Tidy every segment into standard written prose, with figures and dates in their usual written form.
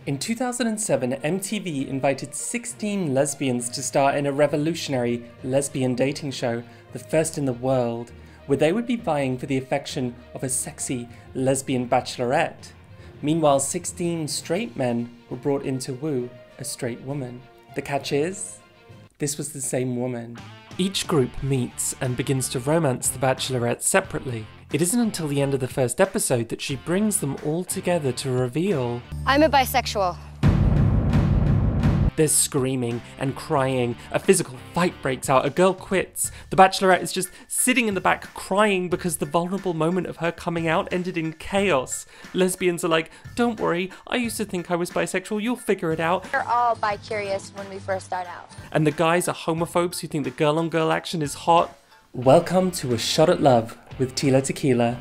In 2007, MTV invited 16 lesbians to star in a revolutionary lesbian dating show, the first in the world, where they would be vying for the affection of a sexy lesbian bachelorette. Meanwhile, 16 straight men were brought in to woo a straight woman. The catch is, this was the same woman. Each group meets and begins to romance the bachelorette separately. It isn't until the end of the first episode that she brings them all together to reveal I'm a bisexual. There's screaming and crying, a physical fight breaks out, a girl quits. The bachelorette is just sitting in the back crying because the vulnerable moment of her coming out ended in chaos. Lesbians are like, don't worry, I used to think I was bisexual, you'll figure it out. We're all bi-curious when we first start out. And the guys are homophobes who think the girl-on-girl action is hot. Welcome to A Shot at Love with Tila Tequila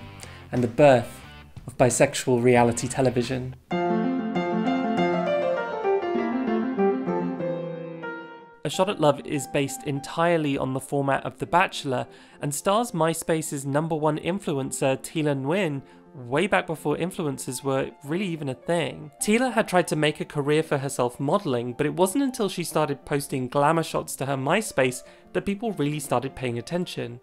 and the birth of bisexual reality television. A Shot at Love is based entirely on the format of The Bachelor and stars MySpace's #1 influencer Tila Nguyen way back before influencers were really even a thing. Tila had tried to make a career for herself modelling, but it wasn't until she started posting glamour shots to her MySpace that people really started paying attention.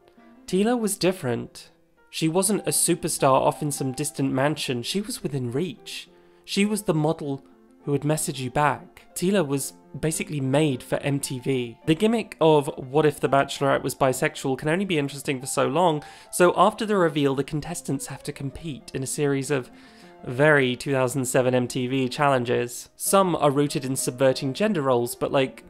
Tila was different. She wasn't a superstar off in some distant mansion, she was within reach. She was the model who would message you back. Tila was basically made for MTV. The gimmick of what if the Bachelorette was bisexual can only be interesting for so long, so after the reveal the contestants have to compete in a series of very 2007 MTV challenges. Some are rooted in subverting gender roles, but like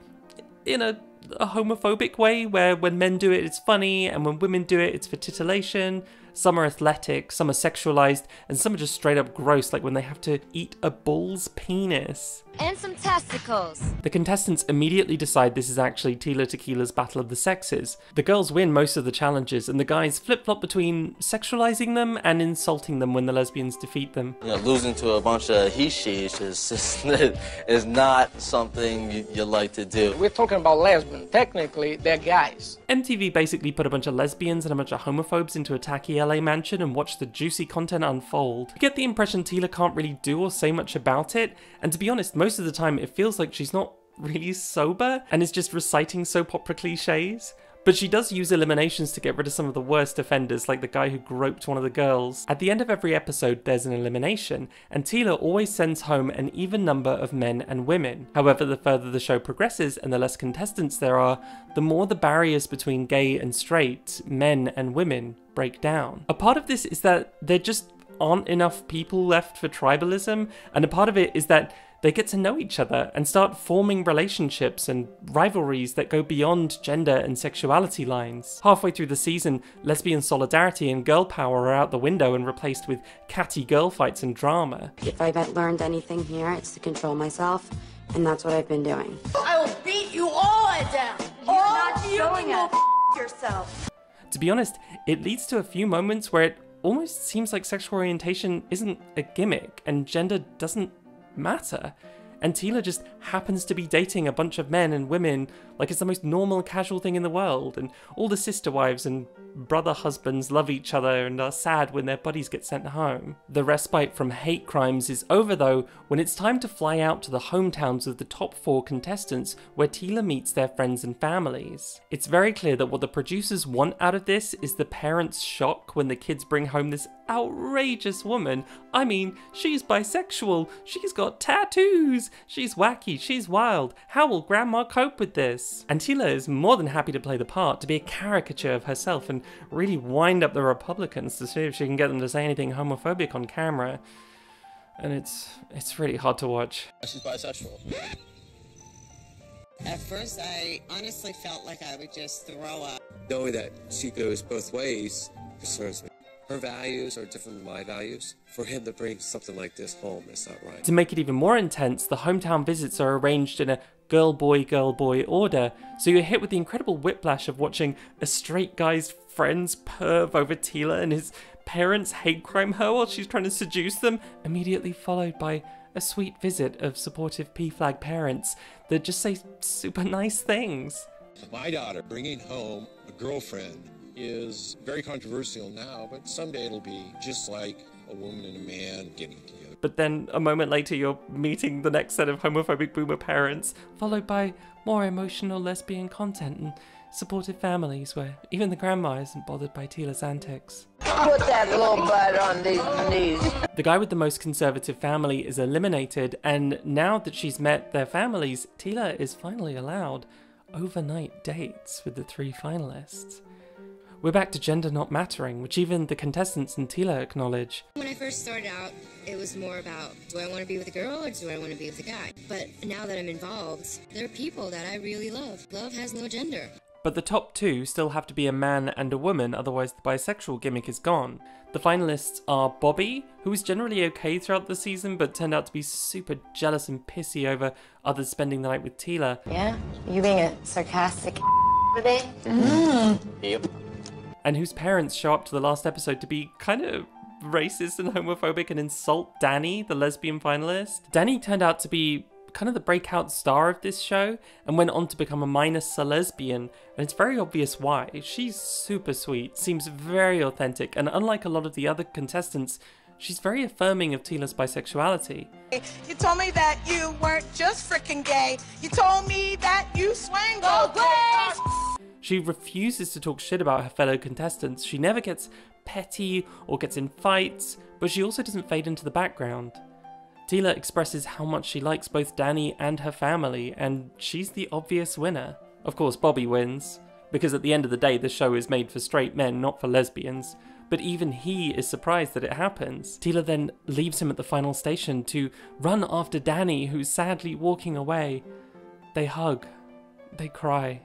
in a homophobic way where when men do it it's funny and when women do it it's for titillation. Some are athletic, some are sexualized, and some are just straight up gross, like when they have to eat a bull's penis. And some testicles. The contestants immediately decide this is actually Tila Tequila's Battle of the Sexes. The girls win most of the challenges, and the guys flip-flop between sexualizing them and insulting them when the lesbians defeat them. You know, losing to a bunch of he-she's is not something you like to do. We're talking about lesbians. Technically, they're guys. MTV basically put a bunch of lesbians and a bunch of homophobes into a tacky LA mansion and watched the juicy content unfold. You get the impression Tila can't really do or say much about it, and to be honest, most of the time it feels like she's not really sober and is just reciting soap opera cliches. But she does use eliminations to get rid of some of the worst offenders, like the guy who groped one of the girls. At the end of every episode, there's an elimination, and Tila always sends home an even number of men and women. However, the further the show progresses and the less contestants there are, the more the barriers between gay and straight, men and women, break down. A part of this is that there just aren't enough people left for tribalism, and a part of it is that they get to know each other and start forming relationships and rivalries that go beyond gender and sexuality lines. Halfway through the season, lesbian solidarity and girl power are out the window and replaced with catty girl fights and drama. If I've learned anything here, it's to control myself, and that's what I've been doing. I will beat you all down. You're not showing us. Yourself. To be honest, it leads to a few moments where it almost seems like sexual orientation isn't a gimmick and gender doesn't matter, and Tila just happens to be dating a bunch of men and women like it's the most normal casual thing in the world, and all the sister wives and brother husbands love each other and are sad when their buddies get sent home. The respite from hate crimes is over though when it's time to fly out to the hometowns of the top 4 contestants where Tila meets their friends and families. It's very clear that what the producers want out of this is the parents' shock when the kids bring home this outrageous woman. I mean, she's bisexual, she's got tattoos, she's wacky, she's wild. How will grandma cope with this? And Tila is more than happy to play the part, to be a caricature of herself and really wind up the Republicans to see if she can get them to say anything homophobic on camera. And it's really hard to watch. She's bisexual. At first, I honestly felt like I would just throw up. Knowing that she goes both ways concerns me. Her values are different than my values. For him to bring something like this home is not right. To make it even more intense, the hometown visits are arranged in a girl-boy order, so you're hit with the incredible whiplash of watching a straight guy's friends perv over Tila and his parents hate crime her while she's trying to seduce them, immediately followed by a sweet visit of supportive P-flag parents that just say super nice things. My daughter bringing home a girlfriend is very controversial now, but someday it'll be just like a woman and a man getting together. but then a moment later you're meeting the next set of homophobic boomer parents, followed by more emotional lesbian content and supportive families where even the grandma isn't bothered by Tila's antics. Put that little butt on these knees. The guy with the most conservative family is eliminated, and now that she's met their families, Tila is finally allowed overnight dates with the 3 finalists. We're back to gender not mattering, which even the contestants and Tila acknowledge. When I first started out, it was more about, do I want to be with a girl or do I want to be with a guy? But now that I'm involved, there are people that I really love. Love has no gender. But the top 2 still have to be a man and a woman, otherwise the bisexual gimmick is gone. The finalists are Bobby, who was generally okay throughout the season, but turned out to be super jealous and pissy over others spending the night with Tila. Yeah? You being a sarcastic were they? Yep. And whose parents show up to the last episode to be kind of racist and homophobic and insult Danny, the lesbian finalist. Danny turned out to be kind of the breakout star of this show and went on to become a minus lesbian, and it's very obvious why. She's super sweet, seems very authentic, and unlike a lot of the other contestants, she's very affirming of Tila's bisexuality. You told me that you weren't just freaking gay. You told me that you swang both ways. She refuses to talk shit about her fellow contestants. She never gets petty or gets in fights, but she also doesn't fade into the background. Tila expresses how much she likes both Danny and her family, and she's the obvious winner. Of course, Bobby wins, because at the end of the day, the show is made for straight men, not for lesbians. But even he is surprised that it happens. Tila then leaves him at the final station to run after Danny, who's sadly walking away. They hug. They cry.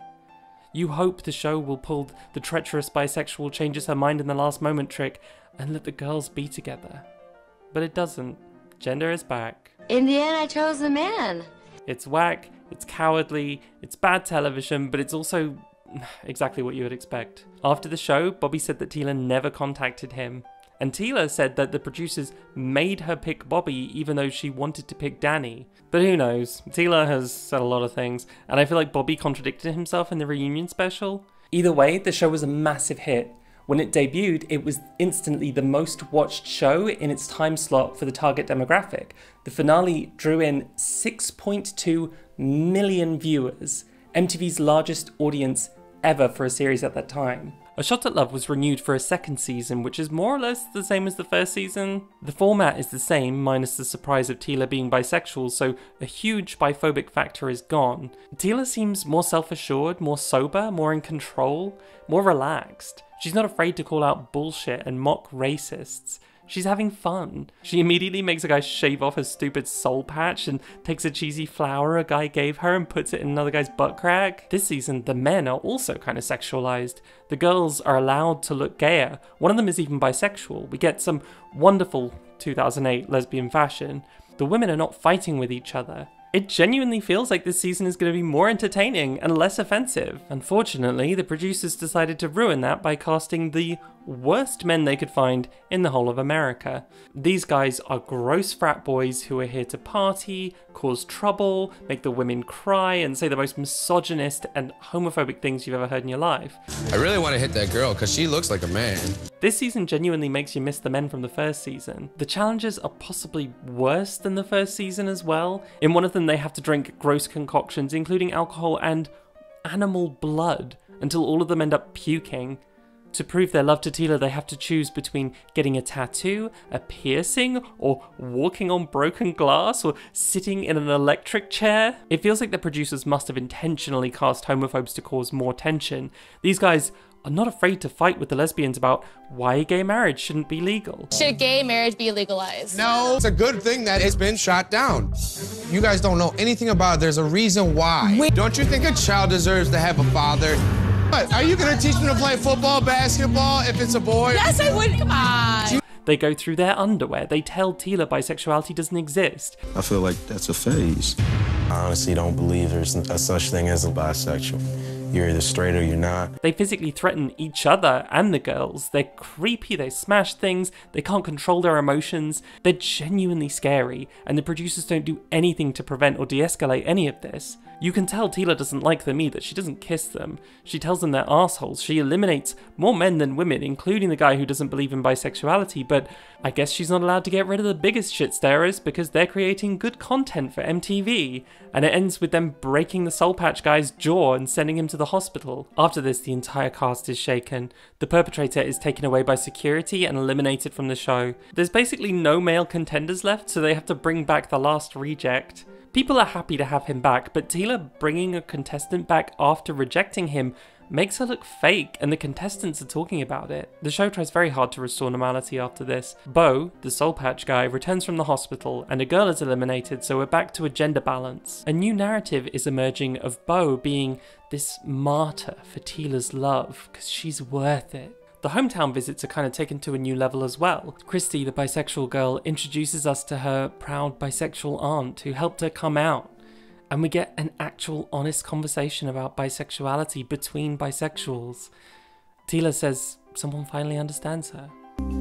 You hope the show will pull the treacherous bisexual changes her mind in the last moment trick and let the girls be together. But it doesn't. Gender is back. In the end, I chose the man. It's whack, it's cowardly, it's bad television, but it's also exactly what you would expect. After the show, Bobby said that Tila never contacted him. And Tila said that the producers made her pick Bobby even though she wanted to pick Danny. But who knows? Tila has said a lot of things, and I feel like Bobby contradicted himself in the reunion special. Either way, the show was a massive hit. When it debuted, it was instantly the most watched show in its time slot for the target demographic. The finale drew in 6.2 million viewers, MTV's largest audience ever for a series at that time. A Shot at Love was renewed for a second season, which is more or less the same as the first season. The format is the same, minus the surprise of Tila being bisexual, so a huge biphobic factor is gone. Tila seems more self-assured, more sober, more in control, more relaxed. She's not afraid to call out bullshit and mock racists. She's having fun. She immediately makes a guy shave off his stupid soul patch and takes a cheesy flower a guy gave her and puts it in another guy's butt crack. This season, the men are also kind of sexualized. The girls are allowed to look gayer. One of them is even bisexual. We get some wonderful 2008 lesbian fashion. The women are not fighting with each other. It genuinely feels like this season is going to be more entertaining and less offensive. Unfortunately, the producers decided to ruin that by casting the worst men they could find in the whole of America. These guys are gross frat boys who are here to party, cause trouble, make the women cry, and say the most misogynist and homophobic things you've ever heard in your life. I really want to hit that girl because she looks like a man. This season genuinely makes you miss the men from the first season. The challenges are possibly worse than the first season as well. In one of them, they have to drink gross concoctions, including alcohol and animal blood, until all of them end up puking. To prove their love to Tila, they have to choose between getting a tattoo, a piercing, or walking on broken glass, or sitting in an electric chair. It feels like the producers must have intentionally cast homophobes to cause more tension. These guys are not afraid to fight with the lesbians about why gay marriage shouldn't be legal. Should gay marriage be legalized? No, it's a good thing that it's been shot down. You guys don't know anything about it. There's a reason why. Don't you think a child deserves to have a father? What, are you gonna teach them to play football, basketball if it's a boy? Yes, I would, come on. They go through their underwear. They tell Tila bisexuality doesn't exist. I feel like that's a phase. I honestly don't believe there's a such thing as a bisexual. You're either straight or you're not. They physically threaten each other and the girls. They're creepy, they smash things, they can't control their emotions. They're genuinely scary, and the producers don't do anything to prevent or de-escalate any of this. You can tell Tila doesn't like them either. She doesn't kiss them. She tells them they're assholes. She eliminates more men than women, including the guy who doesn't believe in bisexuality, but I guess she's not allowed to get rid of the biggest shit stirrers because they're creating good content for MTV. And it ends with them breaking the Soul Patch guy's jaw and sending him to the hospital. After this, the entire cast is shaken. The perpetrator is taken away by security and eliminated from the show. There's basically no male contenders left, so they have to bring back the last reject. People are happy to have him back, but Tila bringing a contestant back after rejecting him makes her look fake, and the contestants are talking about it. The show tries very hard to restore normality after this. Bo, the Soul Patch guy, returns from the hospital, and a girl is eliminated, so we're back to a gender balance. A new narrative is emerging of Bo being this martyr for Tila's love, because she's worth it. The hometown visits are kind of taken to a new level as well. Christy, the bisexual girl, introduces us to her proud bisexual aunt who helped her come out. And we get an actual honest conversation about bisexuality between bisexuals. Tila says someone finally understands her.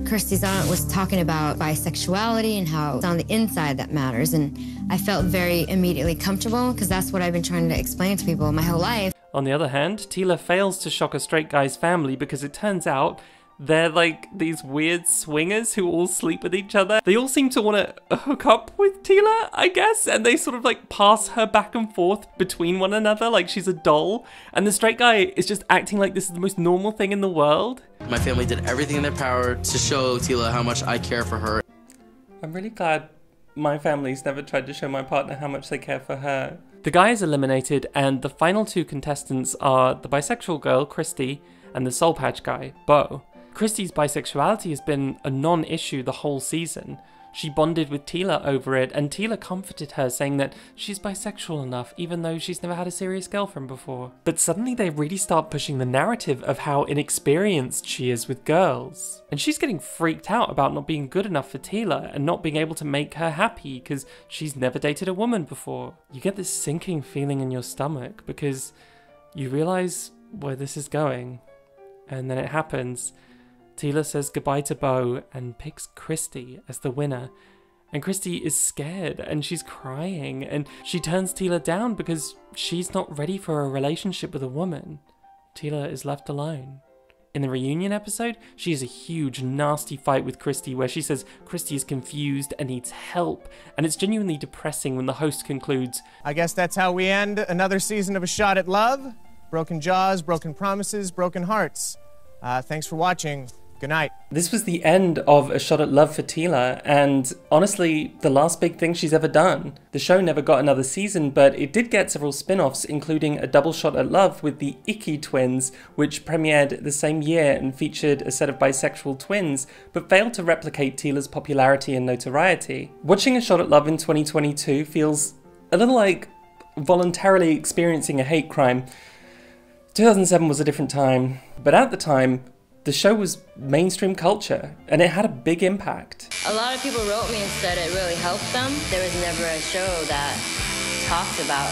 Christy's aunt was talking about bisexuality and how it's on the inside that matters, and I felt very immediately comfortable because that's what I've been trying to explain to people my whole life. On the other hand, Tila fails to shock a straight guy's family because it turns out they're like these weird swingers who all sleep with each other. They all seem to want to hook up with Tila, I guess, and they sort of like pass her back and forth between one another like she's a doll. And the straight guy is just acting like this is the most normal thing in the world. My family did everything in their power to show Tila how much I care for her. I'm really glad my family's never tried to show my partner how much they care for her. The guy is eliminated, and the final two contestants are the bisexual girl, Christy, and the Soul Patch guy, Bo. Christy's bisexuality has been a non-issue the whole season. She bonded with Tila over it, and Tila comforted her, saying that she's bisexual enough, even though she's never had a serious girlfriend before. But suddenly they really start pushing the narrative of how inexperienced she is with girls. And she's getting freaked out about not being good enough for Tila, and not being able to make her happy, because she's never dated a woman before. You get this sinking feeling in your stomach, because you realize where this is going. And then it happens. Tila says goodbye to Bo and picks Christy as the winner. And Christy is scared and she's crying, and she turns Tila down because she's not ready for a relationship with a woman. Tila is left alone. In the reunion episode, she has a huge nasty fight with Christy where she says Christy is confused and needs help, and it's genuinely depressing when the host concludes, I guess that's how we end another season of A Shot at Love. Broken jaws, broken promises, broken hearts. Thanks for watching. Good night. This was the end of A Shot at Love for Tila, and honestly, the last big thing she's ever done. The show never got another season, but it did get several spin-offs, including a double shot at love with the Icky twins, which premiered the same year and featured a set of bisexual twins, but failed to replicate Tila's popularity and notoriety. Watching A Shot at Love in 2022 feels a little like voluntarily experiencing a hate crime. 2007 was a different time, but at the time, the show was mainstream culture, and it had a big impact. A lot of people wrote me and said it really helped them. There was never a show that talked about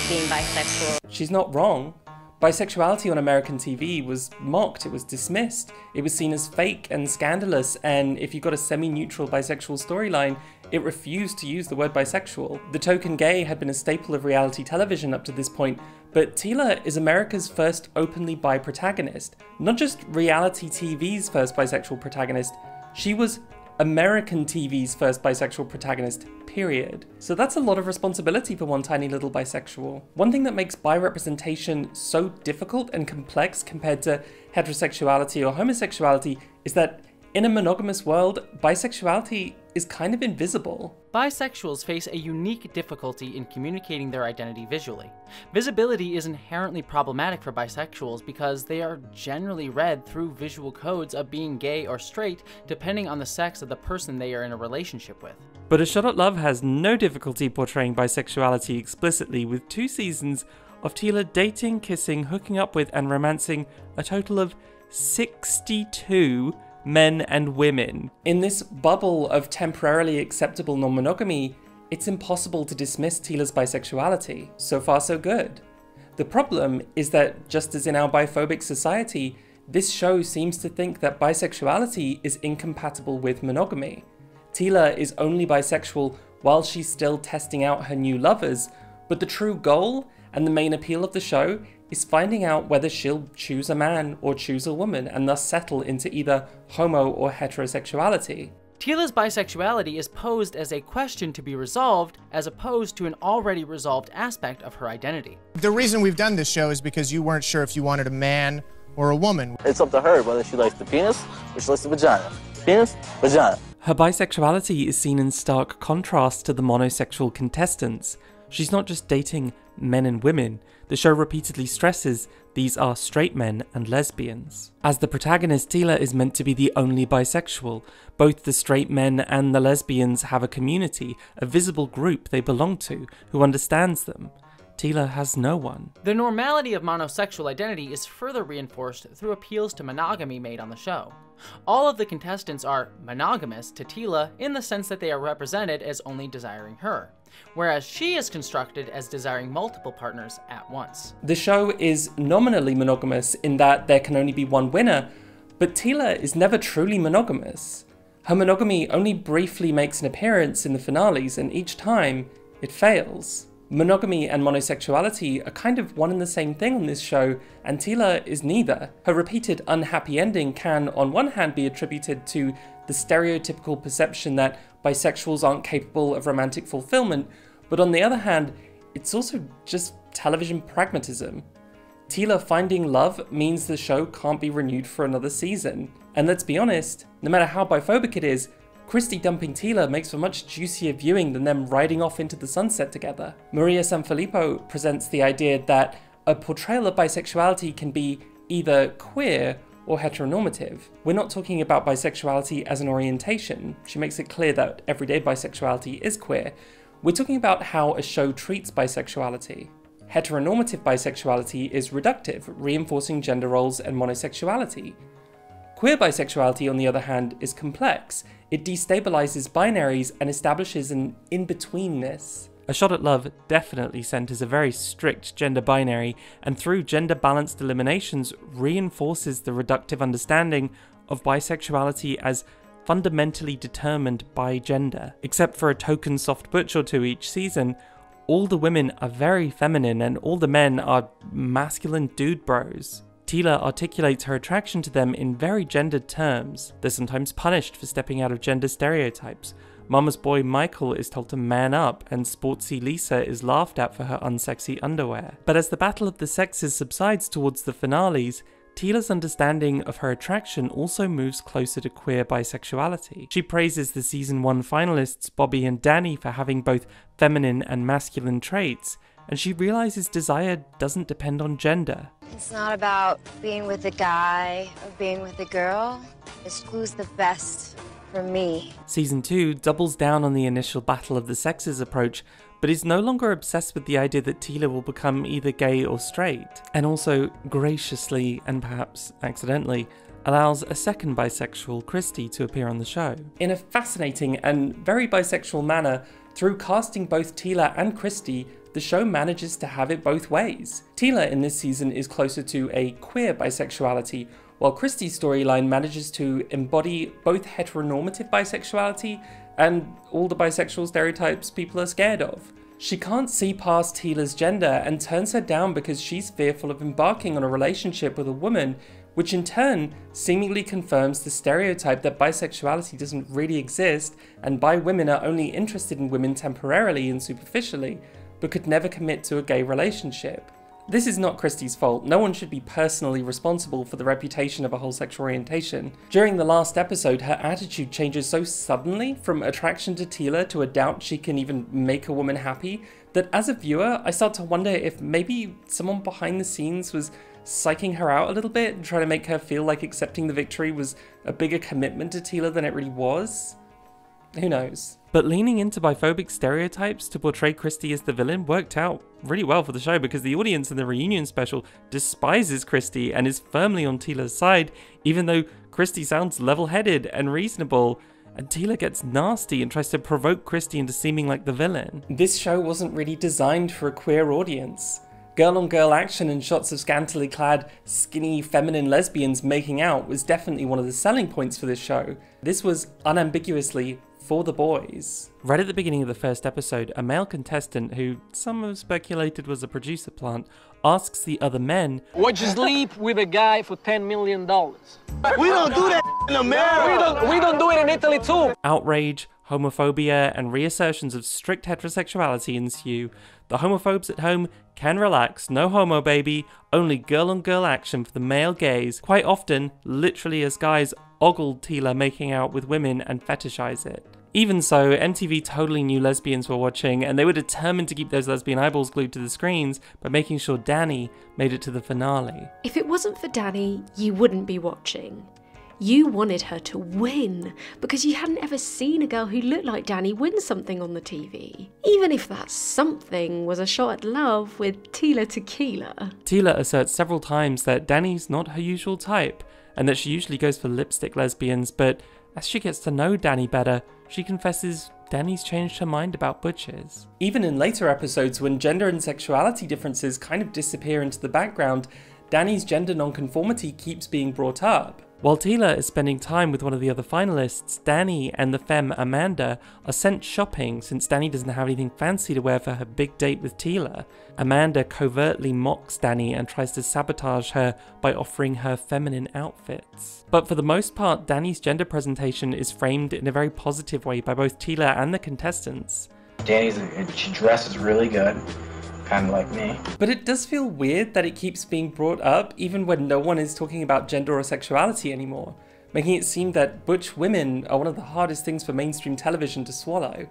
being bisexual. She's not wrong. Bisexuality on American TV was mocked, it was dismissed, it was seen as fake and scandalous, and if you got a semi-neutral bisexual storyline, it refused to use the word bisexual. The token gay had been a staple of reality television up to this point, but Tila is America's first openly bi protagonist. Not just reality TV's first bisexual protagonist, she was American TV's first bisexual protagonist, period. So that's a lot of responsibility for one tiny little bisexual. One thing that makes bi representation so difficult and complex compared to heterosexuality or homosexuality is that in a monogamous world, bisexuality is kind of invisible. Bisexuals face a unique difficulty in communicating their identity visually. Visibility is inherently problematic for bisexuals because they are generally read through visual codes of being gay or straight, depending on the sex of the person they are in a relationship with. But A Shot at Love has no difficulty portraying bisexuality explicitly, with 2 seasons of Tila dating, kissing, hooking up with, and romancing a total of 62 men and women. In this bubble of temporarily acceptable non-monogamy, it's impossible to dismiss Tila's bisexuality. So far, so good. The problem is that, just as in our biphobic society, this show seems to think that bisexuality is incompatible with monogamy. Tila is only bisexual while she's still testing out her new lovers, But the true goal and the main appeal of the show is finding out whether she'll choose a man or choose a woman and thus settle into either homo or heterosexuality. Teela's bisexuality is posed as a question to be resolved as opposed to an already resolved aspect of her identity. The reason we've done this show is because you weren't sure if you wanted a man or a woman. It's up to her whether she likes the penis or she likes the vagina. Penis, vagina. Her bisexuality is seen in stark contrast to the monosexual contestants. She's not just dating men and women. The show repeatedly stresses these are straight men and lesbians. As the protagonist, Teela is meant to be the only bisexual. Both the straight men and the lesbians have a community, a visible group they belong to, who understands them. Teela has no one. The normality of monosexual identity is further reinforced through appeals to monogamy made on the show. All of the contestants are monogamous to Teela in the sense that they are represented as only desiring her, whereas she is constructed as desiring multiple partners at once. The show is nominally monogamous in that there can only be one winner, but Teela is never truly monogamous. Her monogamy only briefly makes an appearance in the finales, and each time it fails. Monogamy and monosexuality are kind of one and the same thing on this show, and Teela is neither. Her repeated unhappy ending can, on one hand, be attributed to the stereotypical perception that bisexuals aren't capable of romantic fulfillment, but on the other hand, it's also just television pragmatism. Teela finding love means the show can't be renewed for another season. And let's be honest, no matter how biphobic it is, Christy dumping Teela makes for much juicier viewing than them riding off into the sunset together. Maria Sanfilippo presents the idea that a portrayal of bisexuality can be either queer or heteronormative. We're not talking about bisexuality as an orientation. She makes it clear that everyday bisexuality is queer. We're talking about how a show treats bisexuality. Heteronormative bisexuality is reductive, reinforcing gender roles and monosexuality. Queer bisexuality, on the other hand, is complex. It destabilizes binaries and establishes an in-betweenness. A Shot at Love definitely centers a very strict gender binary, and through gender-balanced eliminations reinforces the reductive understanding of bisexuality as fundamentally determined by gender. Except for a token soft butch or two each season, all the women are very feminine and all the men are masculine dude bros. Teela articulates her attraction to them in very gendered terms. They're sometimes punished for stepping out of gender stereotypes. Mama's boy Michael is told to man up, and sportsy Lisa is laughed at for her unsexy underwear. But as the battle of the sexes subsides towards the finales, Teela's understanding of her attraction also moves closer to queer bisexuality. She praises the season 1 finalists Bobby and Danny for having both feminine and masculine traits, and she realizes desire doesn't depend on gender. It's not about being with a guy or being with a girl. It's who's the best for me. Season 2 doubles down on the initial battle of the sexes approach, but is no longer obsessed with the idea that Teela will become either gay or straight, and also graciously, and perhaps accidentally, allows a second bisexual, Christy, to appear on the show. In a fascinating and very bisexual manner, through casting both Teela and Christy, the show manages to have it both ways. Teela in this season is closer to a queer bisexuality, while Christy's storyline manages to embody both heteronormative bisexuality and all the bisexual stereotypes people are scared of. She can't see past Teela's gender and turns her down because she's fearful of embarking on a relationship with a woman, which in turn seemingly confirms the stereotype that bisexuality doesn't really exist and bi women are only interested in women temporarily and superficially, but could never commit to a gay relationship. This is not Christy's fault. No one should be personally responsible for the reputation of a whole sexual orientation. During the last episode, her attitude changes so suddenly from attraction to Teela to a doubt she can even make a woman happy, that as a viewer, I start to wonder if maybe someone behind the scenes was psyching her out a little bit and trying to make her feel like accepting the victory was a bigger commitment to Teela than it really was. Who knows? But leaning into biphobic stereotypes to portray Christy as the villain worked out really well for the show, because the audience in the reunion special despises Christy and is firmly on Teela's side, even though Christy sounds level-headed and reasonable, and Teela gets nasty and tries to provoke Christy into seeming like the villain. This show wasn't really designed for a queer audience. Girl-on-girl action and shots of scantily clad, skinny, feminine lesbians making out was definitely one of the selling points for this show. This was unambiguously for the boys. Right at the beginning of the first episode, a male contestant, who some have speculated was a producer plant, asks the other men, "Would you sleep with a guy for $10 million? We don't do that in America. We don't do it in Italy too." Outrage, homophobia, and reassertions of strict heterosexuality ensue. The homophobes at home can relax, no homo baby, only girl-on-girl action for the male gaze, quite often literally as guys ogle Tila making out with women and fetishize it. Even so, MTV totally knew lesbians were watching, and they were determined to keep those lesbian eyeballs glued to the screens by making sure Danny made it to the finale. If it wasn't for Danny, you wouldn't be watching. You wanted her to win, because you hadn't ever seen a girl who looked like Danny win something on the TV. Even if that something was a shot at love with Tila Tequila. Tila asserts several times that Danny's not her usual type, and that she usually goes for lipstick lesbians, but as she gets to know Danny better, she confesses Danny's changed her mind about butches. Even in later episodes, when gender and sexuality differences kind of disappear into the background, Danny's gender nonconformity keeps being brought up. While Tila is spending time with one of the other finalists, Danny and the femme Amanda are sent shopping since Danny doesn't have anything fancy to wear for her big date with Tila. Amanda covertly mocks Danny and tries to sabotage her by offering her feminine outfits. But for the most part, Danny's gender presentation is framed in a very positive way by both Tila and the contestants. She dresses really good. Kind of like me. But it does feel weird that it keeps being brought up even when no one is talking about gender or sexuality anymore, making it seem that butch women are one of the hardest things for mainstream television to swallow.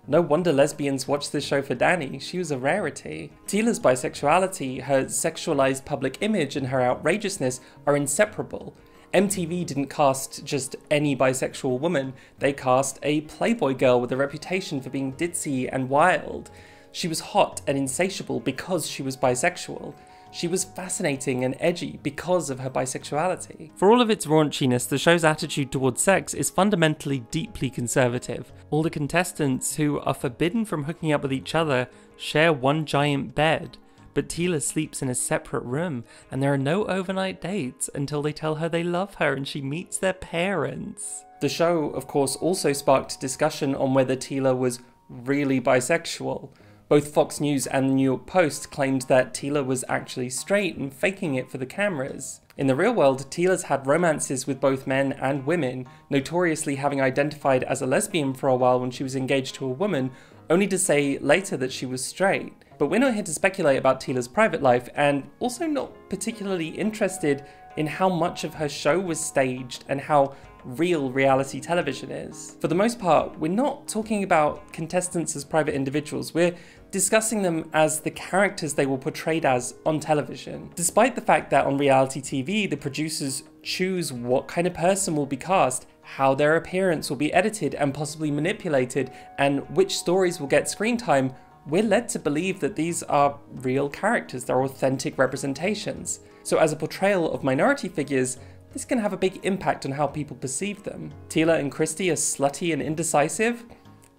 No wonder lesbians watch this show for Danny, she was a rarity. Tila's bisexuality, her sexualized public image, and her outrageousness are inseparable. MTV didn't cast just any bisexual woman, they cast a Playboy girl with a reputation for being ditzy and wild. She was hot and insatiable because she was bisexual. She was fascinating and edgy because of her bisexuality. For all of its raunchiness, the show's attitude towards sex is fundamentally deeply conservative. All the contestants, who are forbidden from hooking up with each other, share one giant bed. But Tila sleeps in a separate room, and there are no overnight dates until they tell her they love her and she meets their parents. The show, of course, also sparked discussion on whether Tila was really bisexual. Both Fox News and the New York Post claimed that Tila was actually straight and faking it for the cameras. In the real world, Tila's had romances with both men and women, notoriously having identified as a lesbian for a while when she was engaged to a woman, only to say later that she was straight. But we're not here to speculate about Tila's private life, and also not particularly interested in how much of her show was staged and how real reality television is. For the most part, we're not talking about contestants as private individuals, we're discussing them as the characters they were portrayed as on television. Despite the fact that on reality TV, the producers choose what kind of person will be cast, how their appearance will be edited and possibly manipulated, and which stories will get screen time, we're led to believe that these are real characters, they're authentic representations. So as a portrayal of minority figures, this can have a big impact on how people perceive them. Tila and Christy are slutty and indecisive?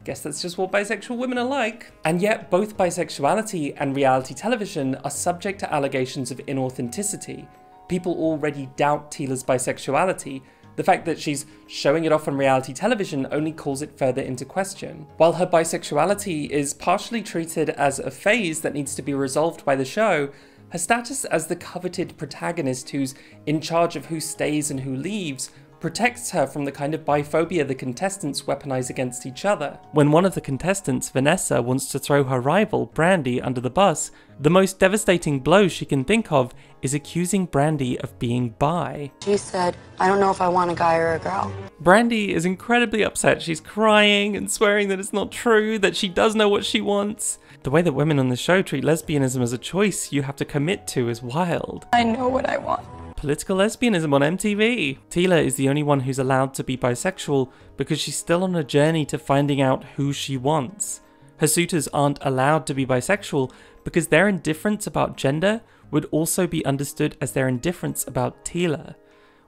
Guess that's just what bisexual women are like. And yet both bisexuality and reality television are subject to allegations of inauthenticity. People already doubt Tila's bisexuality. The fact that she's showing it off on reality television only calls it further into question. While her bisexuality is partially treated as a phase that needs to be resolved by the show, her status as the coveted protagonist who's in charge of who stays and who leaves protects her from the kind of biphobia the contestants weaponize against each other. When one of the contestants, Vanessa, wants to throw her rival, Brandy, under the bus, the most devastating blow she can think of is accusing Brandy of being bi. She said, I don't know if I want a guy or a girl. Brandy is incredibly upset. She's crying and swearing that it's not true, that she does know what she wants. The way that women on the show treat lesbianism as a choice you have to commit to is wild. I know what I want. Political lesbianism on MTV. Tila is the only one who's allowed to be bisexual because she's still on a journey to finding out who she wants. Her suitors aren't allowed to be bisexual because their indifference about gender would also be understood as their indifference about Tila.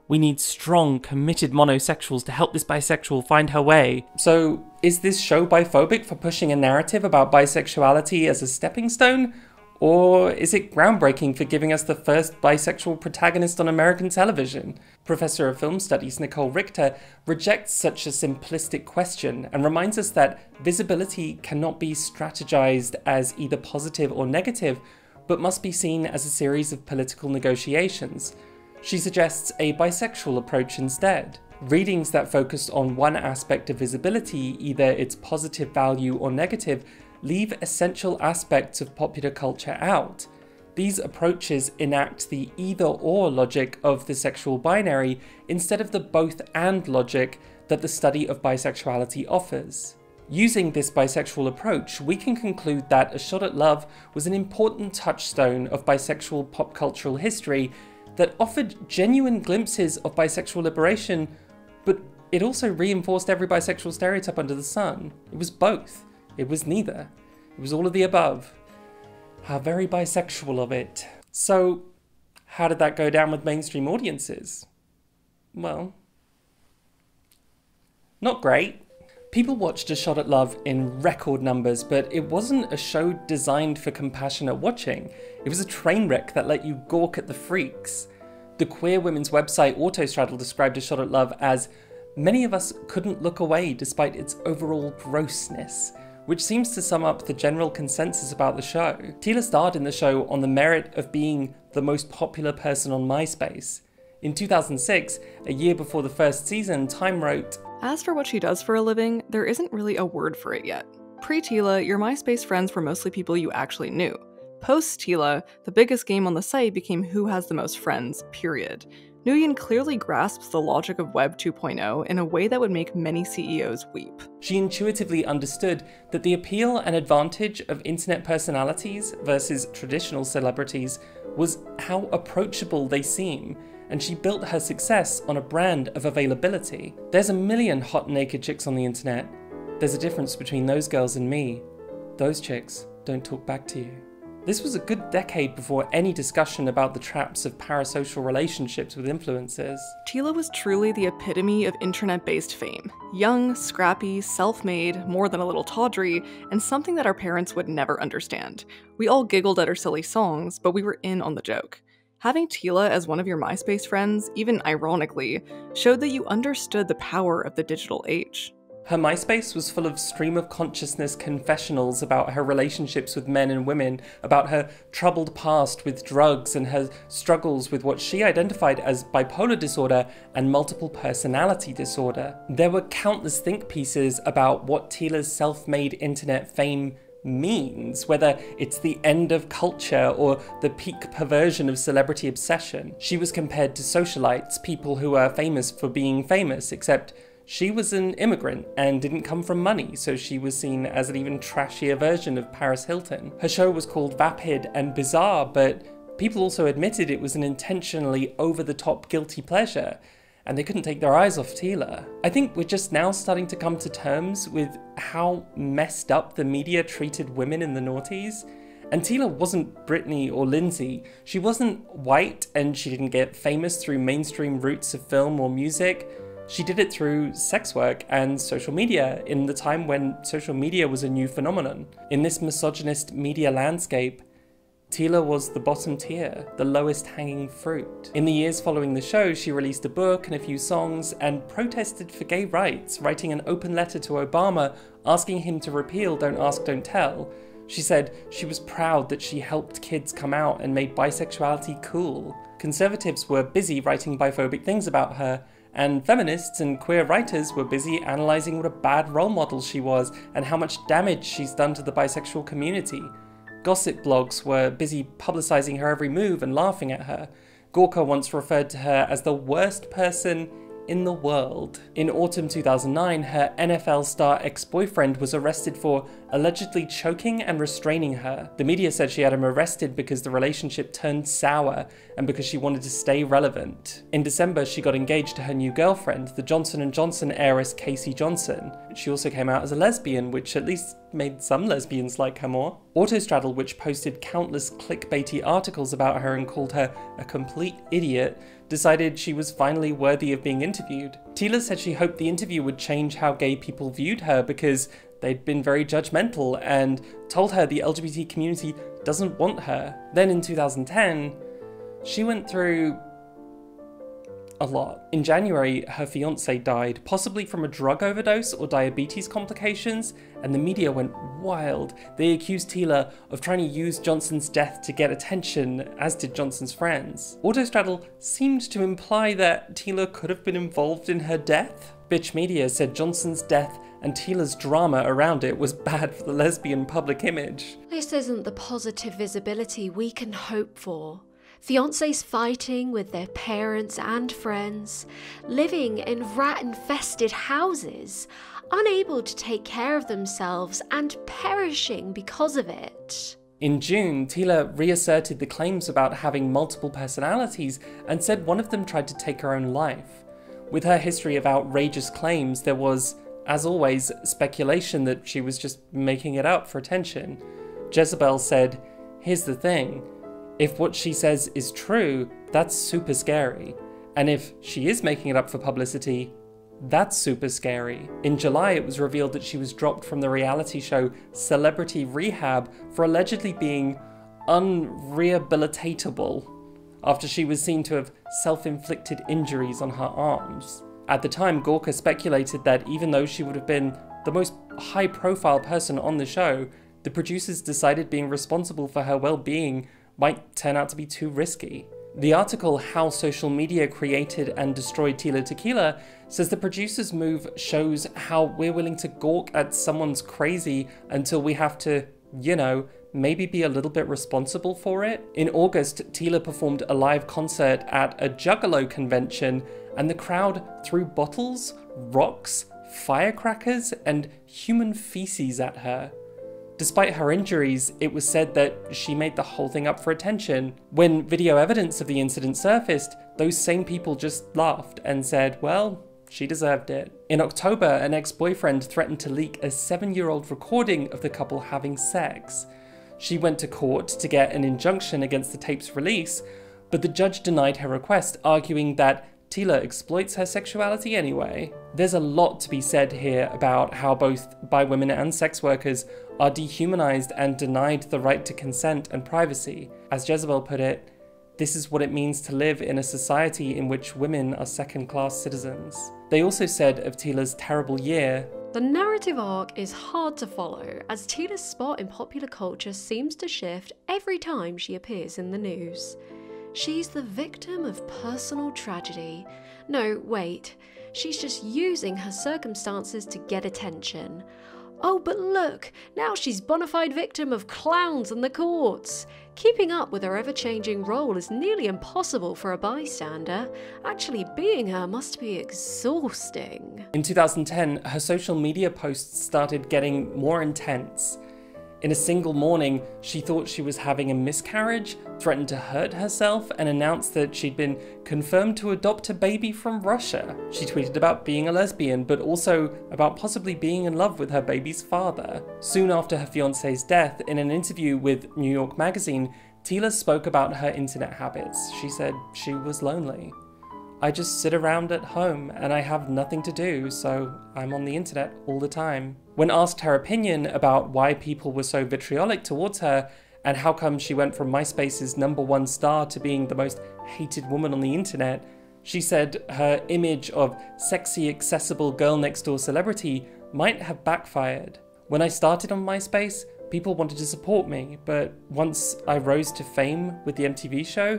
We need strong, committed monosexuals to help this bisexual find her way. So, is this show biphobic for pushing a narrative about bisexuality as a stepping stone? Or is it groundbreaking for giving us the first bisexual protagonist on American television? Professor of Film Studies Nicole Richter rejects such a simplistic question and reminds us that visibility cannot be strategized as either positive or negative, but must be seen as a series of political negotiations. She suggests a bisexual approach instead. Readings that focus on one aspect of visibility, either its positive value or negative, leave essential aspects of popular culture out. These approaches enact the either-or logic of the sexual binary instead of the both-and logic that the study of bisexuality offers. Using this bisexual approach, we can conclude that A Shot at Love was an important touchstone of bisexual pop cultural history that offered genuine glimpses of bisexual liberation, but it also reinforced every bisexual stereotype under the sun. It was both. It was neither. It was all of the above. How very bisexual of it. So, how did that go down with mainstream audiences? Well, not great. People watched A Shot at Love in record numbers, but it wasn't a show designed for compassionate watching. It was a train wreck that let you gawk at the freaks. The queer women's website Autostraddle described A Shot at Love as, "Many of us couldn't look away despite its overall grossness," which seems to sum up the general consensus about the show. Tila starred in the show on the merit of being the most popular person on MySpace. In 2006, a year before the first season, Time wrote, "As for what she does for a living, there isn't really a word for it yet. Pre-Tila, your MySpace friends were mostly people you actually knew. Post-Tila, the biggest game on the site became who has the most friends, period. Nguyen clearly grasps the logic of Web 2.0 in a way that would make many CEOs weep." She intuitively understood that the appeal and advantage of internet personalities versus traditional celebrities was how approachable they seem, and she built her success on a brand of availability. There's a million hot naked chicks on the internet. There's a difference between those girls and me. Those chicks don't talk back to you. This was a good decade before any discussion about the traps of parasocial relationships with influencers. Tila was truly the epitome of internet-based fame. Young, scrappy, self-made, more than a little tawdry, and something that our parents would never understand. We all giggled at her silly songs, but we were in on the joke. Having Tila as one of your MySpace friends, even ironically, showed that you understood the power of the digital age. Her MySpace was full of stream-of-consciousness confessionals about her relationships with men and women, about her troubled past with drugs and her struggles with what she identified as bipolar disorder and multiple personality disorder. There were countless think pieces about what Tila's self-made internet fame means, whether it's the end of culture or the peak perversion of celebrity obsession. She was compared to socialites, people who are famous for being famous, except she was an immigrant and didn't come from money, so she was seen as an even trashier version of Paris Hilton. Her show was called Vapid and bizarre, but people also admitted it was an intentionally over-the-top guilty pleasure, and they couldn't take their eyes off Tila. I think we're just now starting to come to terms with how messed up the media treated women in the noughties. And Tila wasn't Britney or Lindsay. She wasn't white, and she didn't get famous through mainstream routes of film or music. She did it through sex work and social media in the time when social media was a new phenomenon. In this misogynist media landscape, Tila was the bottom tier, the lowest hanging fruit. In the years following the show, she released a book and a few songs and protested for gay rights, writing an open letter to Obama asking him to repeal Don't Ask, Don't Tell. She said she was proud that she helped kids come out and made bisexuality cool. Conservatives were busy writing biphobic things about her, and feminists and queer writers were busy analysing what a bad role model she was and how much damage she's done to the bisexual community. Gossip blogs were busy publicising her every move and laughing at her. Gawker once referred to her as the worst person in the world. In autumn 2009, her NFL star ex-boyfriend was arrested for allegedly choking and restraining her. The media said she had him arrested because the relationship turned sour and because she wanted to stay relevant. In December, she got engaged to her new girlfriend, the Johnson & Johnson heiress Casey Johnson. She also came out as a lesbian, which at least made some lesbians like her more. Autostraddle, which posted countless clickbaity articles about her and called her a complete idiot, decided she was finally worthy of being interviewed. Tila said she hoped the interview would change how gay people viewed her because they'd been very judgmental, and told her the LGBT community doesn't want her. Then in 2010, she went through a lot. In January, her fiancé died, possibly from a drug overdose or diabetes complications, and the media went wild. They accused Tila of trying to use Johnson's death to get attention, as did Johnson's friends. Autostraddle seemed to imply that Tila could have been involved in her death. Bitch Media said Johnson's death and Tila's drama around it was bad for the lesbian public image. This isn't the positive visibility we can hope for. Fiancés fighting with their parents and friends, living in rat-infested houses, unable to take care of themselves and perishing because of it. In June, Tila reasserted the claims about having multiple personalities and said one of them tried to take her own life. With her history of outrageous claims, there was, as always, speculation that she was just making it up for attention. Jezebel said, "Here's the thing. If what she says is true, that's super scary. And if she is making it up for publicity, that's super scary." In July, it was revealed that she was dropped from the reality show Celebrity Rehab for allegedly being unrehabilitatable after she was seen to have self-inflicted injuries on her arms. At the time, Gorka speculated that even though she would have been the most high-profile person on the show, the producers decided being responsible for her well-being might turn out to be too risky. The article How Social Media Created and Destroyed Tila Tequila says the producers' move shows how we're willing to gawk at someone's crazy until we have to, you know, maybe be a little bit responsible for it. In August, Tila performed a live concert at a Juggalo convention and the crowd threw bottles, rocks, firecrackers, and human feces at her. Despite her injuries, it was said that she made the whole thing up for attention. When video evidence of the incident surfaced, those same people just laughed and said, well, she deserved it. In October, an ex-boyfriend threatened to leak a 7-year-old recording of the couple having sex. She went to court to get an injunction against the tape's release, but the judge denied her request, arguing that Tila exploits her sexuality anyway. There's a lot to be said here about how both bi women and sex workers are dehumanized and denied the right to consent and privacy. As Jezebel put it, this is what it means to live in a society in which women are second-class citizens. They also said of Tila's terrible year, the narrative arc is hard to follow, as Tila's spot in popular culture seems to shift every time she appears in the news. She's the victim of personal tragedy. No, wait, she's just using her circumstances to get attention. Oh, but look, now she's bona fide victim of clowns in the courts. Keeping up with her ever-changing role is nearly impossible for a bystander. Actually being her must be exhausting. In 2010, her social media posts started getting more intense. In a single morning, she thought she was having a miscarriage, threatened to hurt herself, and announced that she'd been confirmed to adopt a baby from Russia. She tweeted about being a lesbian, but also about possibly being in love with her baby's father. Soon after her fiancé's death, in an interview with New York Magazine, Tila spoke about her internet habits. She said she was lonely. "I just sit around at home and I have nothing to do, so I'm on the internet all the time." When asked her opinion about why people were so vitriolic towards her and how come she went from MySpace's #1 star to being the most hated woman on the internet, she said her image of sexy, accessible girl next door celebrity might have backfired. "When I started on MySpace, people wanted to support me, but once I rose to fame with the MTV show,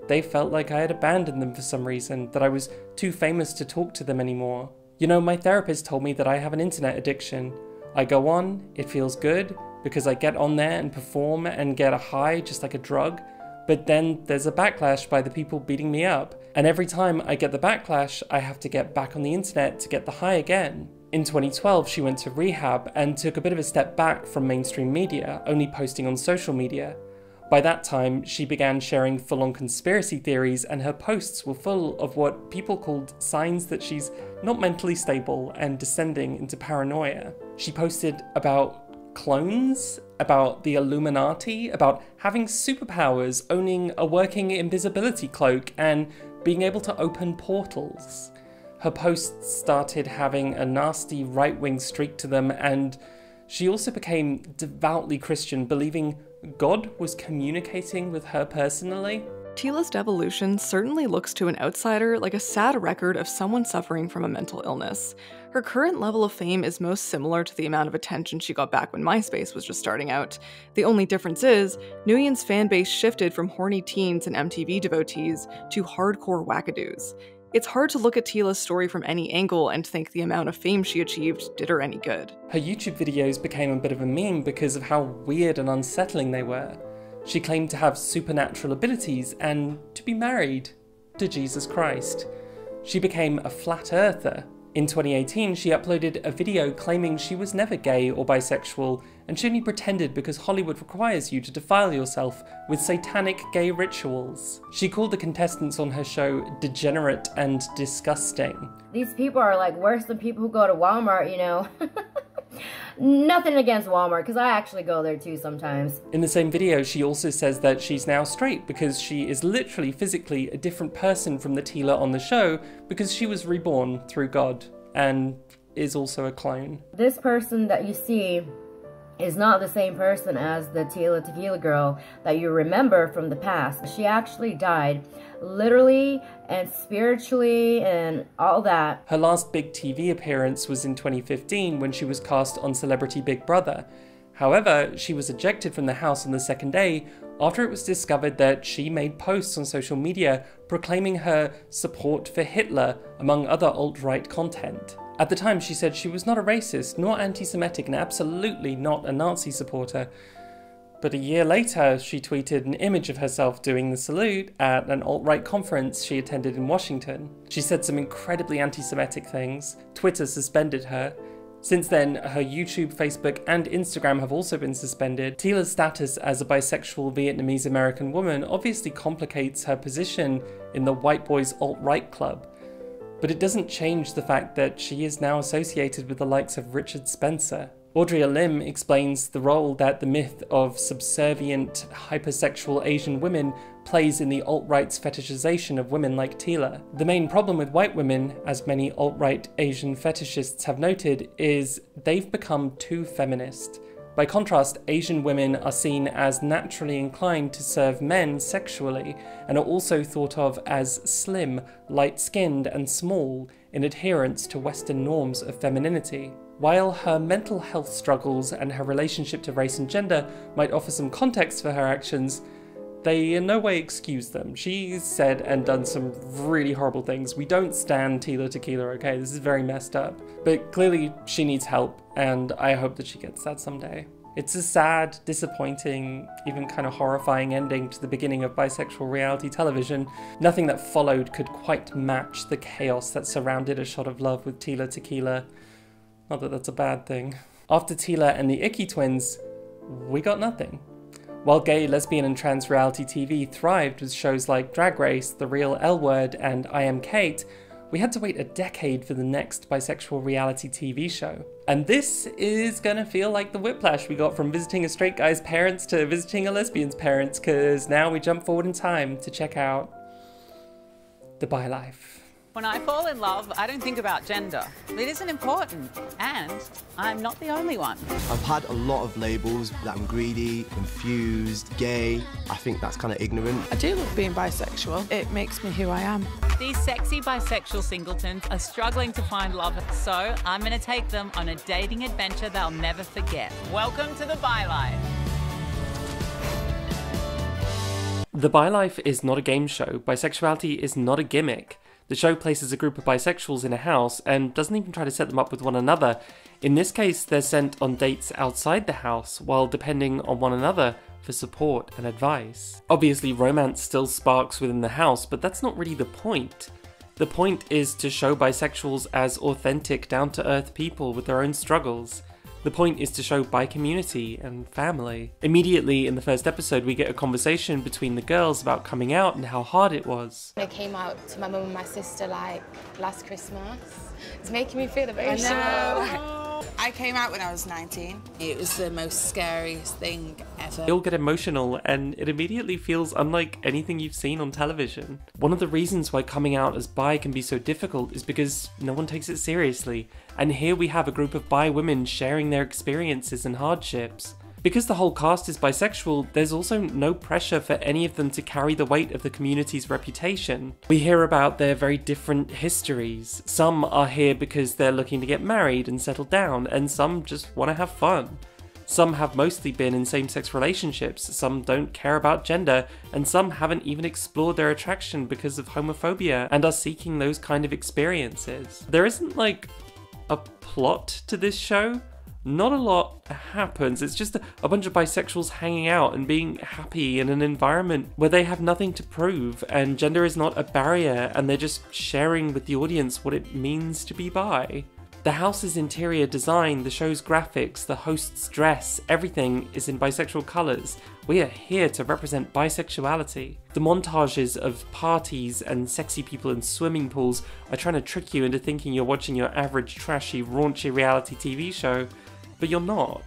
they felt like I had abandoned them for some reason, that I was too famous to talk to them anymore. You know, my therapist told me that I have an internet addiction. I go on, it feels good, because I get on there and perform and get a high just like a drug, but then there's a backlash by the people beating me up, and every time I get the backlash, I have to get back on the internet to get the high again." In 2012, she went to rehab and took a bit of a step back from mainstream media, only posting on social media. By that time, she began sharing full-on conspiracy theories, and her posts were full of what people called signs that she's not mentally stable and descending into paranoia. She posted about clones, about the Illuminati, about having superpowers, owning a working invisibility cloak, and being able to open portals. Her posts started having a nasty right-wing streak to them, and she also became devoutly Christian, believing God was communicating with her personally. Tila's devolution certainly looks to an outsider like a sad record of someone suffering from a mental illness. Her current level of fame is most similar to the amount of attention she got back when MySpace was just starting out. The only difference is, Nguyin's fanbase shifted from horny teens and MTV devotees to hardcore wackadoos. It's hard to look at Tila's story from any angle and think the amount of fame she achieved did her any good. Her YouTube videos became a bit of a meme because of how weird and unsettling they were. She claimed to have supernatural abilities and to be married to Jesus Christ. She became a flat earther. In 2018, she uploaded a video claiming she was never gay or bisexual, and she only pretended because Hollywood requires you to defile yourself with satanic gay rituals. She called the contestants on her show degenerate and disgusting. These people are like worse than people who go to Walmart, you know. Nothing against Walmart, because I actually go there too sometimes. In the same video, she also says that she's now straight because she is literally physically a different person from the Tila on the show because she was reborn through God and is also a clone. This person that you see is not the same person as the Tila Tequila girl that you remember from the past. She actually died literally and spiritually and all that. Her last big TV appearance was in 2015 when she was cast on Celebrity Big Brother. However, she was ejected from the house on the second day after it was discovered that she made posts on social media proclaiming her support for Hitler, among other alt-right content. At the time, she said she was not a racist, nor anti-Semitic, and absolutely not a Nazi supporter. But a year later, she tweeted an image of herself doing the salute at an alt-right conference she attended in Washington. She said some incredibly anti-Semitic things. Twitter suspended her. Since then, her YouTube, Facebook, and Instagram have also been suspended. Tila's status as a bisexual Vietnamese American woman obviously complicates her position in the white boys alt-right club. But it doesn't change the fact that she is now associated with the likes of Richard Spencer. Audrey Lim explains the role that the myth of subservient, hypersexual Asian women plays in the alt-right's fetishization of women like Tila. The main problem with white women, as many alt-right Asian fetishists have noted, is they've become too feminist. By contrast, Asian women are seen as naturally inclined to serve men sexually, and are also thought of as slim, light-skinned, and small in adherence to Western norms of femininity. While her mental health struggles and her relationship to race and gender might offer some context for her actions, they in no way excuse them. She's said and done some really horrible things. We don't stand Tila Tequila, okay? This is very messed up. But clearly she needs help, and I hope that she gets that someday. It's a sad, disappointing, even kind of horrifying ending to the beginning of bisexual reality television. Nothing that followed could quite match the chaos that surrounded A Shot of Love with Tila Tequila. Not that that's a bad thing. After Tila and the Icky Twins, we got nothing. While gay, lesbian, and trans reality TV thrived with shows like Drag Race, The Real L Word, and I Am Kate, we had to wait a decade for the next bisexual reality TV show. And this is gonna feel like the whiplash we got from visiting a straight guy's parents to visiting a lesbian's parents, because now we jump forward in time to check out The Bi Life. When I fall in love, I don't think about gender. It isn't important, and I'm not the only one. I've had a lot of labels that I'm greedy, confused, gay. I think that's kind of ignorant. I do love being bisexual. It makes me who I am. These sexy bisexual singletons are struggling to find love, so I'm going to take them on a dating adventure they'll never forget. Welcome to The Bi Life. The Bi Life is not a game show. Bisexuality is not a gimmick. The show places a group of bisexuals in a house and doesn't even try to set them up with one another. In this case, they're sent on dates outside the house while depending on one another for support and advice. Obviously, romance still sparks within the house, but that's not really the point. The point is to show bisexuals as authentic, down-to-earth people with their own struggles. The point is to show bi community and family. Immediately in the first episode, we get a conversation between the girls about coming out and how hard it was. I came out to my mum and my sister like last Christmas. It's making me feel emotional. I came out when I was 19. It was the most scariest thing ever. They all get emotional and it immediately feels unlike anything you've seen on television. One of the reasons why coming out as bi can be so difficult is because no one takes it seriously. And here we have a group of bi women sharing their experiences and hardships. Because the whole cast is bisexual, there's also no pressure for any of them to carry the weight of the community's reputation. We hear about their very different histories. Some are here because they're looking to get married and settle down, and some just want to have fun. Some have mostly been in same-sex relationships, some don't care about gender, and some haven't even explored their attraction because of homophobia and are seeking those kind of experiences. There isn't like a plot to this show. Not a lot happens. It's just a bunch of bisexuals hanging out and being happy in an environment where they have nothing to prove, and gender is not a barrier, and they're just sharing with the audience what it means to be bi. The house's interior design, the show's graphics, the host's dress, everything is in bisexual colours. We are here to represent bisexuality. The montages of parties and sexy people in swimming pools are trying to trick you into thinking you're watching your average trashy, raunchy reality TV show, but you're not.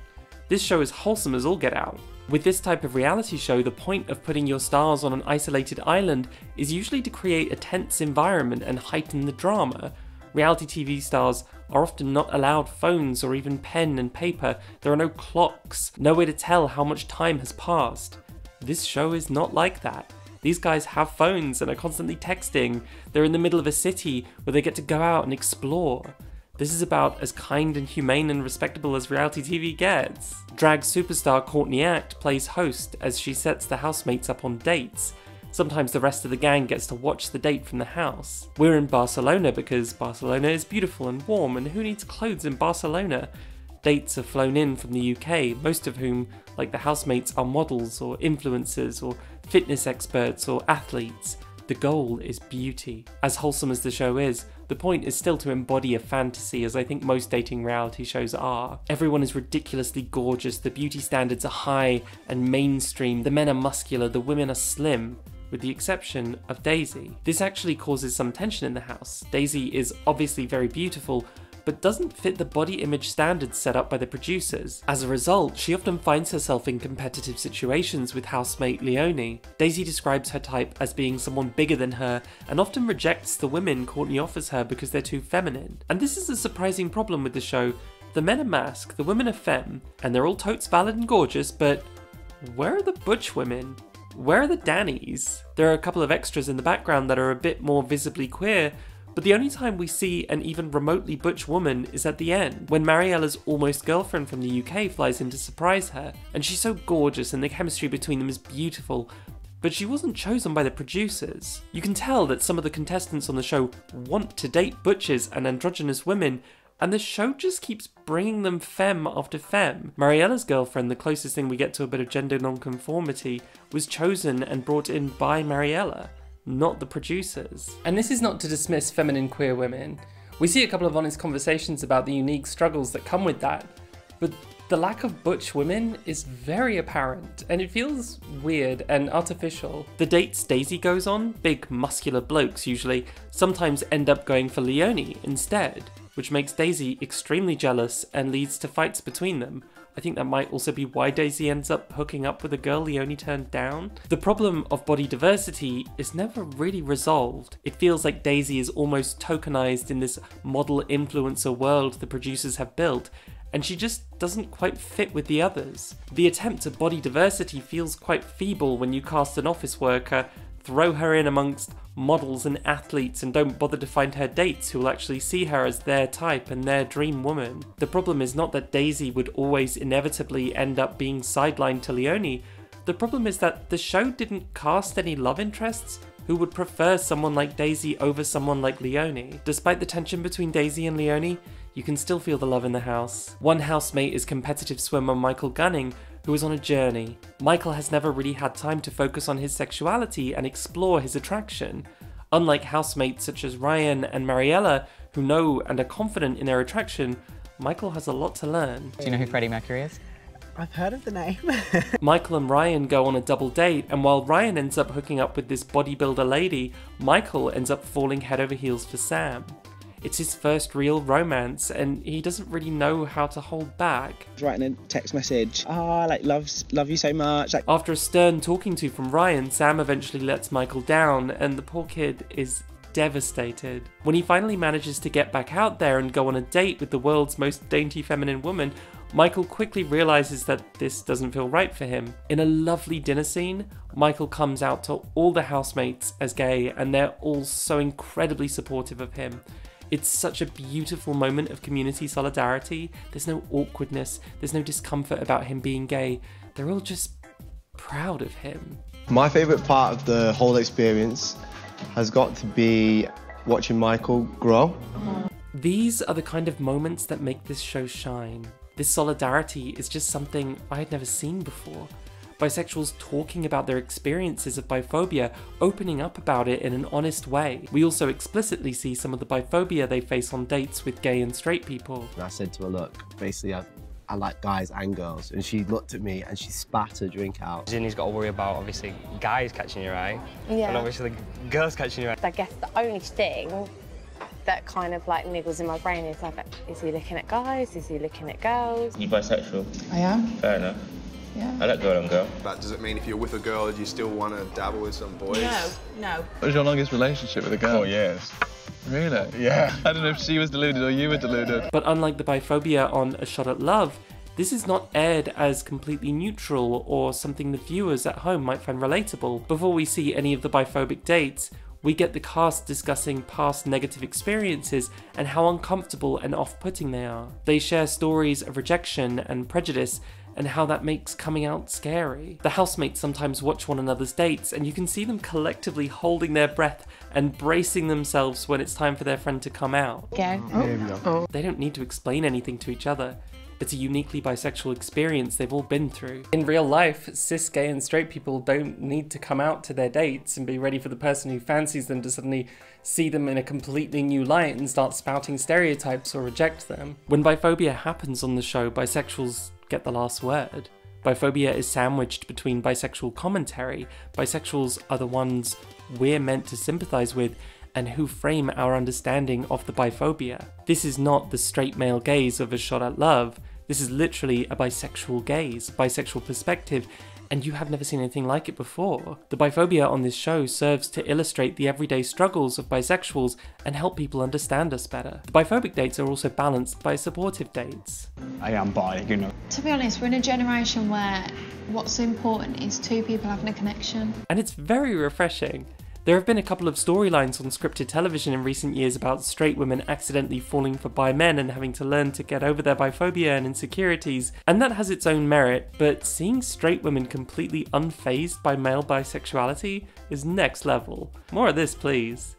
This show is wholesome as all get out. With this type of reality show, the point of putting your stars on an isolated island is usually to create a tense environment and heighten the drama. Reality TV stars are often not allowed phones or even pen and paper. There are no clocks, no way to tell how much time has passed. This show is not like that. These guys have phones and are constantly texting. They're in the middle of a city where they get to go out and explore. This is about as kind and humane and respectable as reality TV gets. Drag superstar Courtney Act plays host as she sets the housemates up on dates. Sometimes the rest of the gang gets to watch the date from the house. We're in Barcelona because Barcelona is beautiful and warm, and who needs clothes in Barcelona? Dates are flown in from the UK, most of whom, like the housemates, are models or influencers or fitness experts or athletes. The goal is beauty. As wholesome as the show is, the point is still to embody a fantasy, as I think most dating reality shows are. Everyone is ridiculously gorgeous, the beauty standards are high and mainstream, the men are muscular, the women are slim, with the exception of Daisy. This actually causes some tension in the house. Daisy is obviously very beautiful, but doesn't fit the body image standards set up by the producers. As a result, she often finds herself in competitive situations with housemate Leonie. Daisy describes her type as being someone bigger than her, and often rejects the women Courtney offers her because they're too feminine. And this is a surprising problem with the show. The men are masc, the women are femme, and they're all totes valid and gorgeous, but where are the butch women? Where are the Dannies? There are a couple of extras in the background that are a bit more visibly queer, but the only time we see an even remotely butch woman is at the end, when Mariella's almost girlfriend from the UK flies in to surprise her, and she's so gorgeous and the chemistry between them is beautiful, but she wasn't chosen by the producers. You can tell that some of the contestants on the show want to date butches and androgynous women, and the show just keeps bringing them femme after femme. Mariella's girlfriend, the closest thing we get to a bit of gender nonconformity, was chosen and brought in by Mariella, not the producers. And this is not to dismiss feminine queer women. We see a couple of honest conversations about the unique struggles that come with that, but the lack of butch women is very apparent, and it feels weird and artificial. The dates Daisy goes on, big muscular blokes usually, sometimes end up going for Leonie instead, which makes Daisy extremely jealous and leads to fights between them. I think that might also be why Daisy ends up hooking up with a girl Leonie turned down. The problem of body diversity is never really resolved. It feels like Daisy is almost tokenized in this model influencer world the producers have built, and she just doesn't quite fit with the others. The attempt at body diversity feels quite feeble when you cast an office worker, throw her in amongst models and athletes, and don't bother to find her dates who will actually see her as their type and their dream woman. The problem is not that Daisy would always inevitably end up being sidelined to Leonie. The problem is that the show didn't cast any love interests who would prefer someone like Daisy over someone like Leonie. Despite the tension between Daisy and Leonie, you can still feel the love in the house. One housemate is competitive swimmer Michael Gunning, who is on a journey. Michael has never really had time to focus on his sexuality and explore his attraction. Unlike housemates such as Ryan and Mariella, who know and are confident in their attraction, Michael has a lot to learn. Do you know who Freddie Mercury is? I've heard of the name. Michael and Ryan go on a double date, and while Ryan ends up hooking up with this bodybuilder lady, Michael ends up falling head over heels for Sam. It's his first real romance, and he doesn't really know how to hold back. Writing a text message, love you so much. After a stern talking to from Ryan, Sam eventually lets Michael down, and the poor kid is devastated. When he finally manages to get back out there and go on a date with the world's most dainty feminine woman, Michael quickly realizes that this doesn't feel right for him. In a lovely dinner scene, Michael comes out to all the housemates as gay, and they're all so incredibly supportive of him. It's such a beautiful moment of community solidarity. There's no awkwardness, there's no discomfort about him being gay. They're all just proud of him. My favourite part of the whole experience has got to be watching Michael grow. These are the kind of moments that make this show shine. This solidarity is just something I had never seen before. Bisexuals talking about their experiences of biphobia, opening up about it in an honest way. We also explicitly see some of the biphobia they face on dates with gay and straight people. And I said to her, look, basically I like guys and girls. And she looked at me and she spat her drink out. Ginny's got to worry about, obviously, guys catching your eye. Yeah. And obviously girls catching your eye. I guess the only thing that kind of like niggles in my brain is like, is he looking at guys? Is he looking at girls? You bisexual? I am. Fair enough. Yeah. I like girl on girl. But does it mean if you're with a girl, do you still want to dabble with some boys? No. What was your longest relationship with a girl? 4 years. Really? Yeah. I don't know if she was deluded or you were deluded. But unlike the biphobia on A Shot at Love, this is not aired as completely neutral or something the viewers at home might find relatable. Before we see any of the biphobic dates, we get the cast discussing past negative experiences and how uncomfortable and off-putting they are. They share stories of rejection and prejudice and how that makes coming out scary. The housemates sometimes watch one another's dates, and you can see them collectively holding their breath and bracing themselves when it's time for their friend to come out. Okay. They don't need to explain anything to each other. It's a uniquely bisexual experience they've all been through. In real life, cis, gay and straight people don't need to come out to their dates and be ready for the person who fancies them to suddenly see them in a completely new light and start spouting stereotypes or reject them. When biphobia happens on the show, bisexuals get the last word. Biphobia is sandwiched between bisexual commentary. Bisexuals are the ones we're meant to sympathise with and who frame our understanding of the biphobia. This is not the straight male gaze of A Shot at Love. This is literally a bisexual gaze, bisexual perspective, and you have never seen anything like it before. The biphobia on this show serves to illustrate the everyday struggles of bisexuals and help people understand us better. The biphobic dates are also balanced by supportive dates. I am bi, you know. To be honest, we're in a generation where what's important is two people having a connection. And it's very refreshing. There have been a couple of storylines on scripted television in recent years about straight women accidentally falling for bi men and having to learn to get over their biphobia and insecurities, and that has its own merit, but seeing straight women completely unfazed by male bisexuality is next level. More of this, please.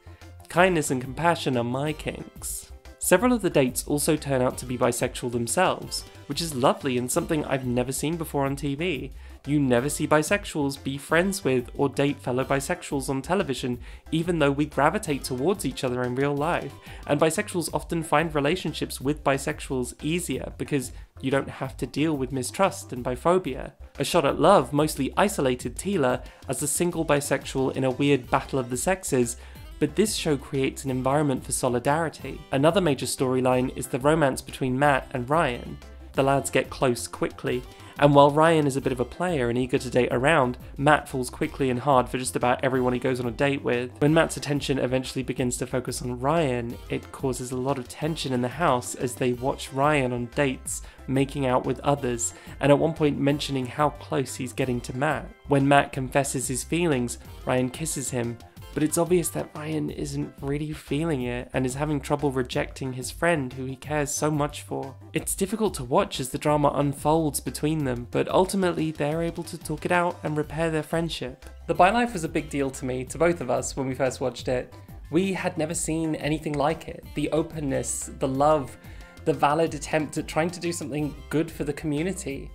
Kindness and compassion are my kinks. Several of the dates also turn out to be bisexual themselves, which is lovely and something I've never seen before on TV. You never see bisexuals be friends with or date fellow bisexuals on television, even though we gravitate towards each other in real life. And bisexuals often find relationships with bisexuals easier because you don't have to deal with mistrust and biphobia. A Shot at Love mostly isolated Tila as a single bisexual in a weird battle of the sexes, but this show creates an environment for solidarity. Another major storyline is the romance between Matt and Ryan. The lads get close quickly, and while Ryan is a bit of a player and eager to date around, Matt falls quickly and hard for just about everyone he goes on a date with. When Matt's attention eventually begins to focus on Ryan, it causes a lot of tension in the house as they watch Ryan on dates, making out with others, and at one point mentioning how close he's getting to Matt. When Matt confesses his feelings, Ryan kisses him, but it's obvious that Ryan isn't really feeling it and is having trouble rejecting his friend who he cares so much for. It's difficult to watch as the drama unfolds between them, but ultimately they're able to talk it out and repair their friendship. The bi life was a big deal to me, to both of us, when we first watched it. We had never seen anything like it. The openness, the love, the valid attempt at trying to do something good for the community.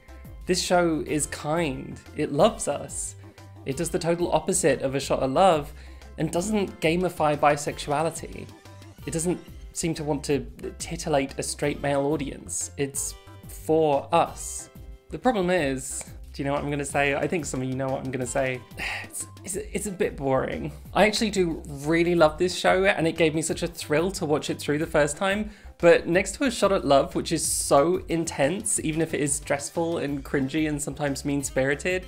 This show is kind. It loves us. It does the total opposite of A Shot at Love, and doesn't gamify bisexuality. It doesn't seem to want to titillate a straight male audience. It's for us. The problem is, do you know what I'm gonna say? I think some of you know what I'm gonna say. It's a bit boring. I actually do really love this show, and it gave me such a thrill to watch it through the first time, but next to A Shot at Love, which is so intense, even if it is stressful and cringy and sometimes mean-spirited,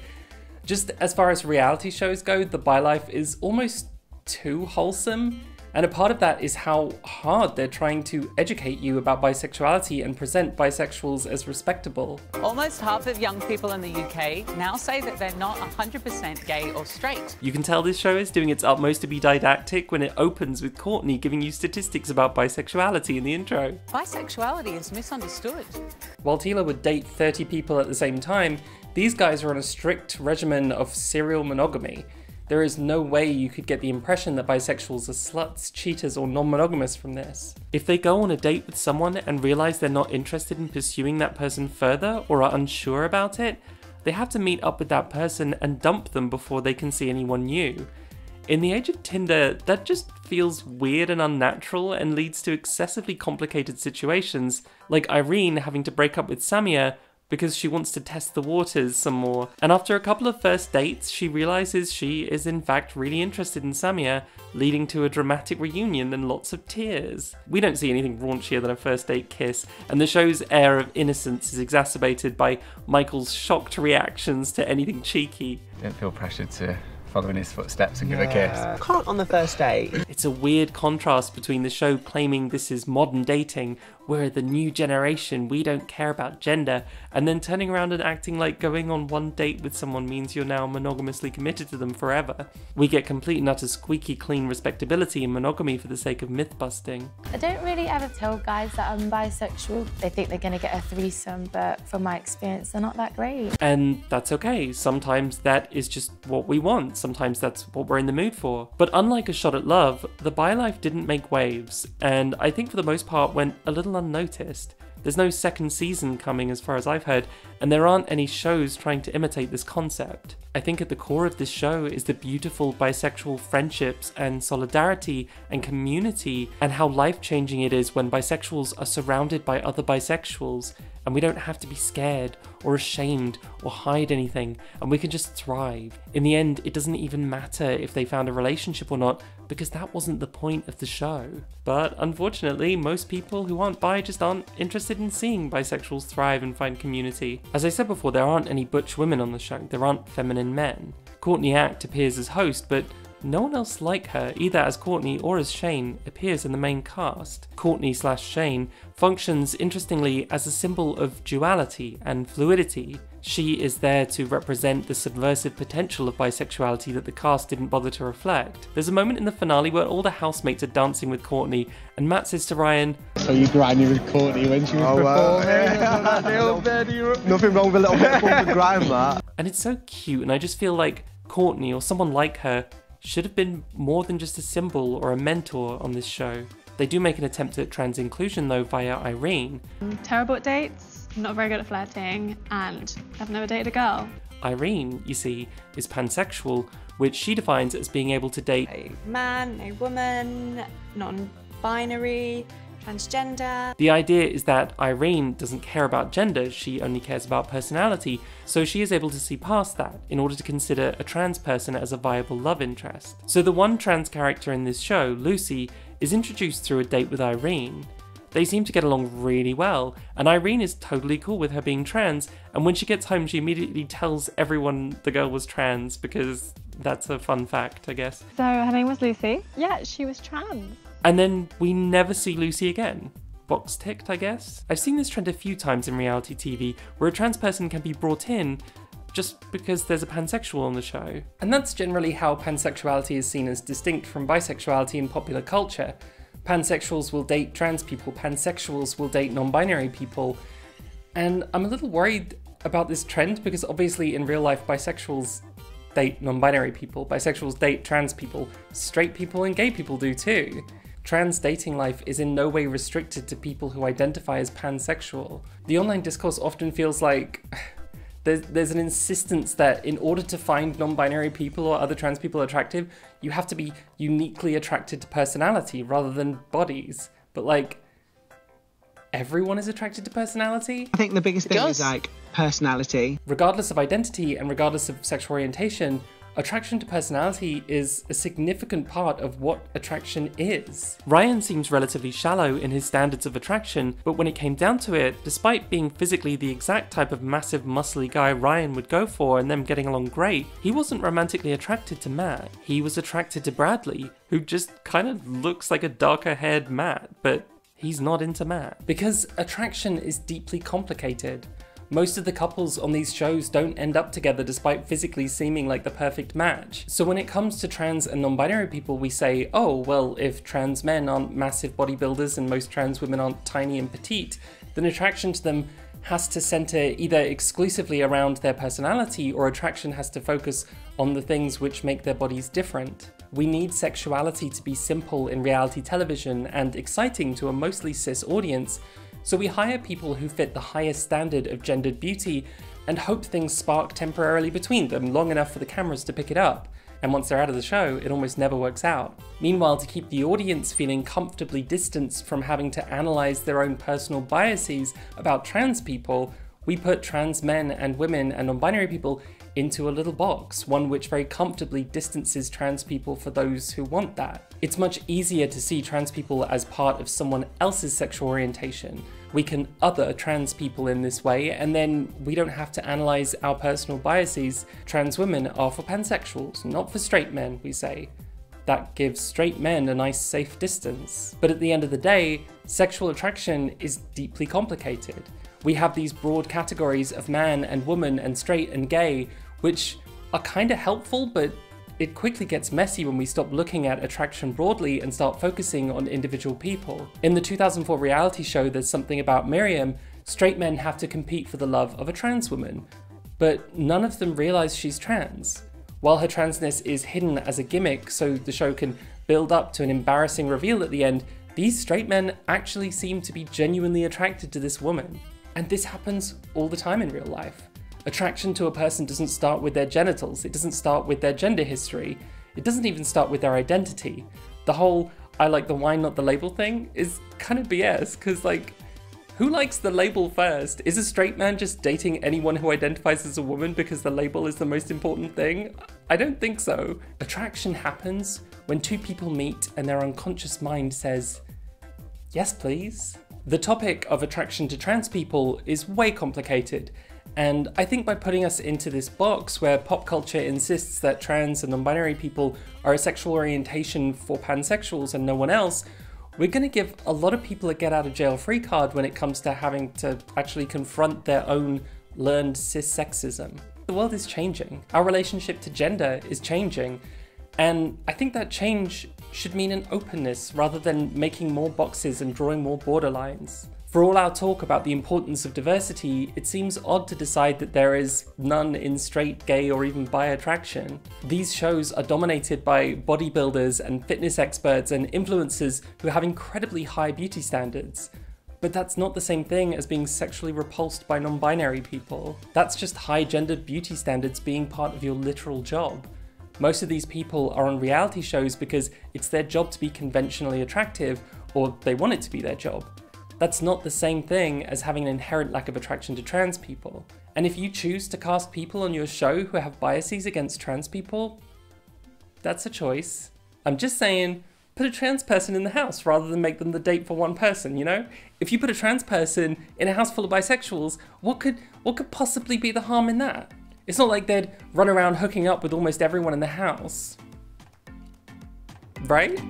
just as far as reality shows go, The Bi Life is almost too wholesome. And a part of that is how hard they're trying to educate you about bisexuality and present bisexuals as respectable. Almost half of young people in the UK now say that they're not 100% gay or straight. You can tell this show is doing its utmost to be didactic when it opens with Courtney giving you statistics about bisexuality in the intro. Bisexuality is misunderstood. While Tila would date 30 people at the same time, these guys are on a strict regimen of serial monogamy. There is no way you could get the impression that bisexuals are sluts, cheaters, or non-monogamous from this. If they go on a date with someone and realise they're not interested in pursuing that person further or are unsure about it, they have to meet up with that person and dump them before they can see anyone new. In the age of Tinder, that just feels weird and unnatural and leads to excessively complicated situations, like Irene having to break up with Samia because she wants to test the waters some more. And after a couple of first dates, she realises she is in fact really interested in Samia, leading to a dramatic reunion and lots of tears. We don't see anything raunchier than a first date kiss, and the show's air of innocence is exacerbated by Michael's shocked reactions to anything cheeky. Don't feel pressured to follow in his footsteps and give a kiss. Can't on the first date. It's a weird contrast between the show claiming this is modern dating, we're the new generation, we don't care about gender, and then turning around and acting like going on one date with someone means you're now monogamously committed to them forever. We get complete and utter squeaky clean respectability in monogamy for the sake of myth busting. I don't really ever tell guys that I'm bisexual. They think they're gonna get a threesome, but from my experience, they're not that great. And that's okay. Sometimes that is just what we want. Sometimes that's what we're in the mood for. But unlike A Shot at Love, the bi life didn't make waves, and I think for the most part went a little unnoticed. There's no second season coming as far as I've heard, and there aren't any shows trying to imitate this concept. I think at the core of this show is the beautiful bisexual friendships and solidarity and community, and how life-changing it is when bisexuals are surrounded by other bisexuals, and we don't have to be scared or ashamed or hide anything, and we can just thrive. In the end, it doesn't even matter if they found a relationship or not, because that wasn't the point of the show. But unfortunately, most people who aren't bi just aren't interested in seeing bisexuals thrive and find community. As I said before, there aren't any butch women on the show, there aren't feminine men. Courtney Act appears as host, but no one else like her, either as Courtney or as Shane, appears in the main cast. Courtney/Shane functions interestingly as a symbol of duality and fluidity. She is there to represent the subversive potential of bisexuality that the cast didn't bother to reflect. There's a moment in the finale where all the housemates are dancing with Courtney, and Matt says to Ryan, "So you grinding with Courtney when she was performing?" Nothing wrong with a little bit of fun to grind, Matt. And it's so cute, and I just feel like Courtney, or someone like her, should have been more than just a symbol or a mentor on this show. They do make an attempt at trans inclusion though via Irene. I'm terrible at dates, not very good at flirting, and I've never dated a girl. Irene, you see, is pansexual, which she defines as being able to date a man, a woman, non-binary, transgender. The idea is that Irene doesn't care about gender, she only cares about personality, so she is able to see past that in order to consider a trans person as a viable love interest. So the one trans character in this show, Lucy, is introduced through a date with Irene. They seem to get along really well, and Irene is totally cool with her being trans, and when she gets home she immediately tells everyone the girl was trans, because that's a fun fact, I guess. So her name was Lucy? Yeah, she was trans. And then we never see Lucy again. Box ticked, I guess? I've seen this trend a few times in reality TV, where a trans person can be brought in just because there's a pansexual on the show. And that's generally how pansexuality is seen as distinct from bisexuality in popular culture. Pansexuals will date trans people, pansexuals will date non-binary people. And I'm a little worried about this trend because obviously in real life bisexuals date non-binary people, bisexuals date trans people, straight people and gay people do too. Trans dating life is in no way restricted to people who identify as pansexual. The online discourse often feels like there's an insistence that in order to find non-binary people or other trans people attractive, you have to be uniquely attracted to personality rather than bodies. But like, everyone is attracted to personality? I think the biggest thing is like personality. Regardless of identity and regardless of sexual orientation, attraction to personality is a significant part of what attraction is. Ryan seems relatively shallow in his standards of attraction, but when it came down to it, despite being physically the exact type of massive muscly guy Ryan would go for and them getting along great, he wasn't romantically attracted to Matt. He was attracted to Bradley, who just kind of looks like a darker haired Matt, but he's not into Matt. Because attraction is deeply complicated. Most of the couples on these shows don't end up together despite physically seeming like the perfect match. So when it comes to trans and non-binary people, we say, oh, well, if trans men aren't massive bodybuilders and most trans women aren't tiny and petite, then attraction to them has to center either exclusively around their personality, or attraction has to focus on the things which make their bodies different. We need sexuality to be simple in reality television and exciting to a mostly cis audience, so we hire people who fit the highest standard of gendered beauty and hope things spark temporarily between them, long enough for the cameras to pick it up. And once they're out of the show, it almost never works out. Meanwhile, to keep the audience feeling comfortably distanced from having to analyze their own personal biases about trans people, we put trans men and women and non-binary people into a little box, one which very comfortably distances trans people for those who want that. It's much easier to see trans people as part of someone else's sexual orientation. We can other trans people in this way, and then we don't have to analyze our personal biases. Trans women are for pansexuals, not for straight men, we say. That gives straight men a nice safe distance. But at the end of the day, sexual attraction is deeply complicated. We have these broad categories of man and woman and straight and gay, which are kind of helpful, but it quickly gets messy when we stop looking at attraction broadly and start focusing on individual people. In the 2004 reality show There's Something About Miriam, straight men have to compete for the love of a trans woman, but none of them realize she's trans. While her transness is hidden as a gimmick so the show can build up to an embarrassing reveal at the end, these straight men actually seem to be genuinely attracted to this woman. And this happens all the time in real life. Attraction to a person doesn't start with their genitals, it doesn't start with their gender history, it doesn't even start with their identity. The whole I like the wine not the label thing is kind of BS, because like, who likes the label first? Is a straight man just dating anyone who identifies as a woman because the label is the most important thing? I don't think so. Attraction happens when two people meet and their unconscious mind says, yes please. The topic of attraction to trans people is way complicated, and I think by putting us into this box where pop culture insists that trans and non-binary people are a sexual orientation for pansexuals and no one else, we're going to give a lot of people a get out of jail free card when it comes to having to actually confront their own learned cis sexism. The world is changing. Our relationship to gender is changing, and I think that change should mean an openness rather than making more boxes and drawing more borderlines. For all our talk about the importance of diversity, it seems odd to decide that there is none in straight, gay, or even bi attraction. These shows are dominated by bodybuilders and fitness experts and influencers who have incredibly high beauty standards. But that's not the same thing as being sexually repulsed by non-binary people. That's just high-gendered beauty standards being part of your literal job. Most of these people are on reality shows because it's their job to be conventionally attractive, or they want it to be their job. That's not the same thing as having an inherent lack of attraction to trans people. And if you choose to cast people on your show who have biases against trans people, that's a choice. I'm just saying, put a trans person in the house rather than make them the date for one person, you know? If you put a trans person in a house full of bisexuals, what could possibly be the harm in that? It's not like they'd run around hooking up with almost everyone in the house. Right?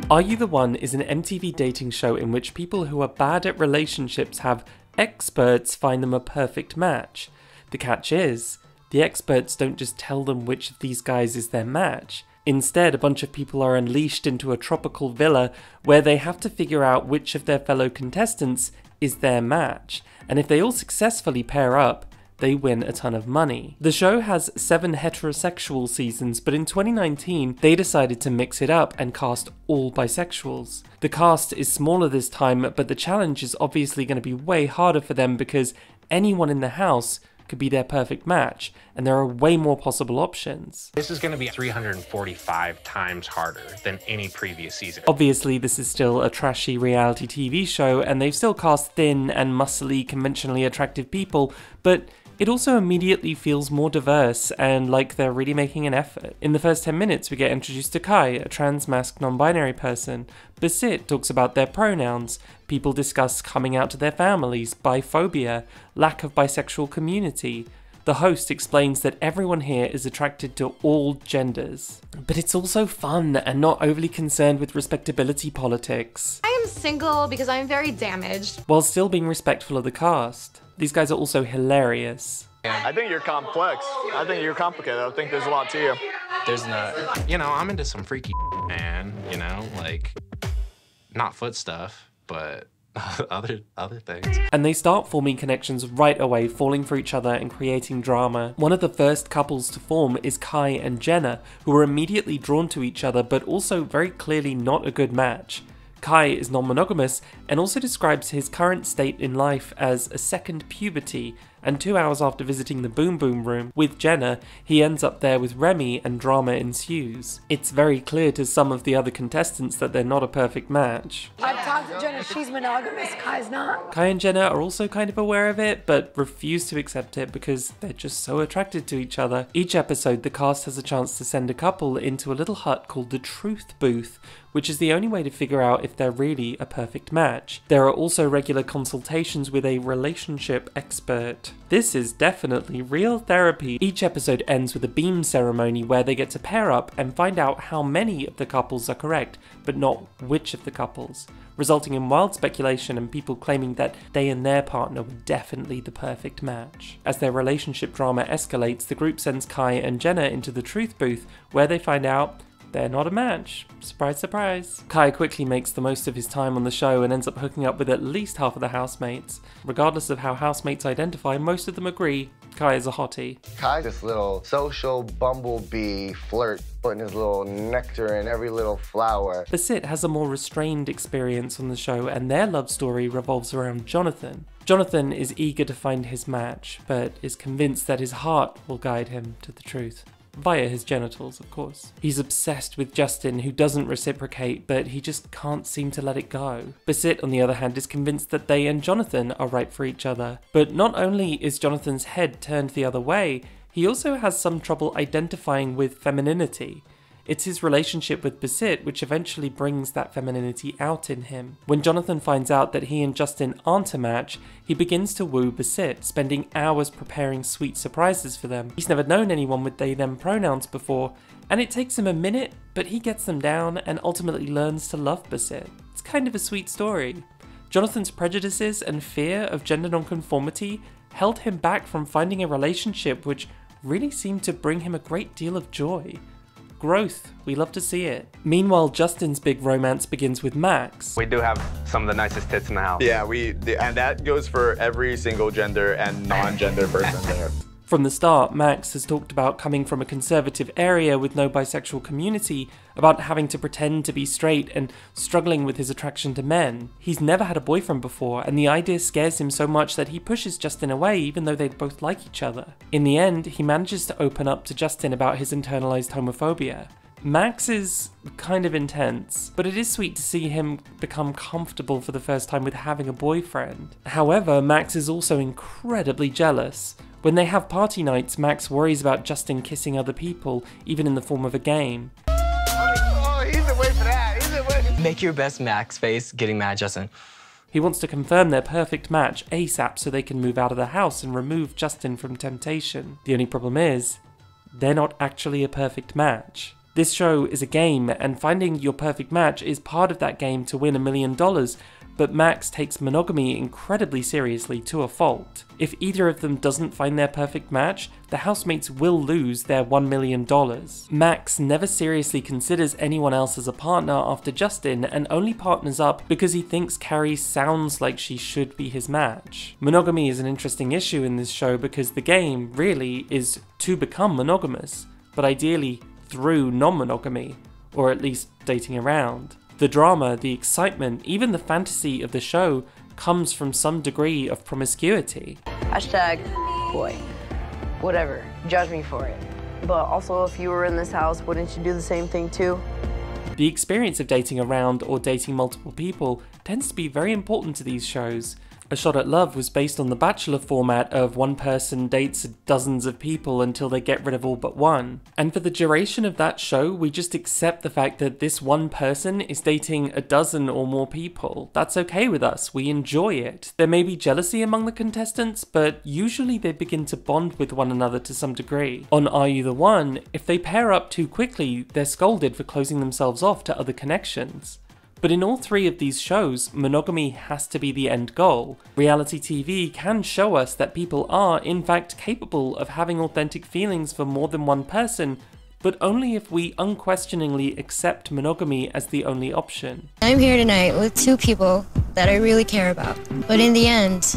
Are You the One is an MTV dating show in which people who are bad at relationships have experts find them a perfect match. The catch is, the experts don't just tell them which of these guys is their match. Instead, a bunch of people are unleashed into a tropical villa where they have to figure out which of their fellow contestants is their match, and if they all successfully pair up, they win a ton of money. The show has 7 heterosexual seasons, but in 2019, they decided to mix it up and cast all bisexuals. The cast is smaller this time, but the challenge is obviously going to be way harder for them because anyone in the house could be their perfect match, and there are way more possible options. This is going to be 345 times harder than any previous season. Obviously, this is still a trashy reality TV show, and they've still cast thin and muscly, conventionally attractive people, but it also immediately feels more diverse and like they're really making an effort. In the first 10 minutes, we get introduced to Kai, a trans-masked non-binary person. Basit talks about their pronouns. People discuss coming out to their families, biphobia, lack of bisexual community. The host explains that everyone here is attracted to all genders. But it's also fun and not overly concerned with respectability politics. I am single because I'm very damaged. While still being respectful of the cast. These guys are also hilarious. I think you're complex. I think you're complicated. I think there's a lot to you. There's not. You know, I'm into some freaky man, you know, like, not foot stuff, but other things. And they start forming connections right away, falling for each other and creating drama. One of the first couples to form is Kai and Jenna, who are immediately drawn to each other, but also very clearly not a good match. Kai is non-monogamous and also describes his current state in life as a second puberty, and 2 hours after visiting the Boom Boom Room with Jenna, he ends up there with Remy and drama ensues. It's very clear to some of the other contestants that they're not a perfect match. I've talked to Jenna, she's monogamous, Kai's not. Kai and Jenna are also kind of aware of it, but refuse to accept it because they're just so attracted to each other. Each episode, the cast has a chance to send a couple into a little hut called the Truth Booth, which is the only way to figure out if they're really a perfect match. There are also regular consultations with a relationship expert. This is definitely real therapy. Each episode ends with a beam ceremony where they get to pair up and find out how many of the couples are correct, but not which of the couples, resulting in wild speculation and people claiming that they and their partner were definitely the perfect match. As their relationship drama escalates, the group sends Kai and Jenna into the Truth Booth, where they find out they're not a match. Surprise, surprise. Kai quickly makes the most of his time on the show and ends up hooking up with at least half of the housemates. Regardless of how housemates identify, most of them agree Kai is a hottie. Kai, this little social bumblebee flirt, putting his little nectar in every little flower. Basit has a more restrained experience on the show, and their love story revolves around Jonathan. Jonathan is eager to find his match, but is convinced that his heart will guide him to the truth. Via his genitals, of course. He's obsessed with Justin, who doesn't reciprocate, but he just can't seem to let it go. Basit, on the other hand, is convinced that they and Jonathan are right for each other. But not only is Jonathan's head turned the other way, he also has some trouble identifying with femininity. It's his relationship with Basit which eventually brings that femininity out in him. When Jonathan finds out that he and Justin aren't a match, he begins to woo Basit, spending hours preparing sweet surprises for them. He's never known anyone with they/them pronouns before, and it takes him a minute, but he gets them down and ultimately learns to love Basit. It's kind of a sweet story. Jonathan's prejudices and fear of gender nonconformity held him back from finding a relationship which really seemed to bring him a great deal of joy. Growth, we love to see it. Meanwhile, Justin's big romance begins with Max. We do have some of the nicest tits in the house. Yeah, and that goes for every single gender and non-gender person there. From the start, Max has talked about coming from a conservative area with no bisexual community, about having to pretend to be straight and struggling with his attraction to men. He's never had a boyfriend before, and the idea scares him so much that he pushes Justin away even though they both like each other. In the end, he manages to open up to Justin about his internalized homophobia. Max is kind of intense, but it is sweet to see him become comfortable for the first time with having a boyfriend. However, Max is also incredibly jealous. When they have party nights, Max worries about Justin kissing other people, even in the form of a game. Oh, he's away for that. He's away. Make your best Max face getting mad at Justin. He wants to confirm their perfect match ASAP so they can move out of the house and remove Justin from temptation. The only problem is, they're not actually a perfect match. This show is a game, and finding your perfect match is part of that game to win $1 million, but Max takes monogamy incredibly seriously to a fault. If either of them doesn't find their perfect match, the housemates will lose their $1 million. Max never seriously considers anyone else as a partner after Justin, and only partners up because he thinks Carrie sounds like she should be his match. Monogamy is an interesting issue in this show because the game, really, is to become monogamous, but ideally through non-monogamy, or at least dating around. The drama, the excitement, even the fantasy of the show comes from some degree of promiscuity. Hashtag boy. whatever, judge me for it. But also, if you were in this house, wouldn't you do the same thing too? The experience of dating around or dating multiple people tends to be very important to these shows. A Shot at Love was based on the Bachelor format of one person dates dozens of people until they get rid of all but one. And for the duration of that show, we just accept the fact that this one person is dating a dozen or more people. That's okay with us, we enjoy it. There may be jealousy among the contestants, but usually they begin to bond with one another to some degree. On Are You the One, if they pair up too quickly, they're scolded for closing themselves off to other connections. But in all three of these shows, monogamy has to be the end goal. Reality TV can show us that people are, in fact, capable of having authentic feelings for more than one person, but only if we unquestioningly accept monogamy as the only option. I'm here tonight with two people that I really care about, but in the end,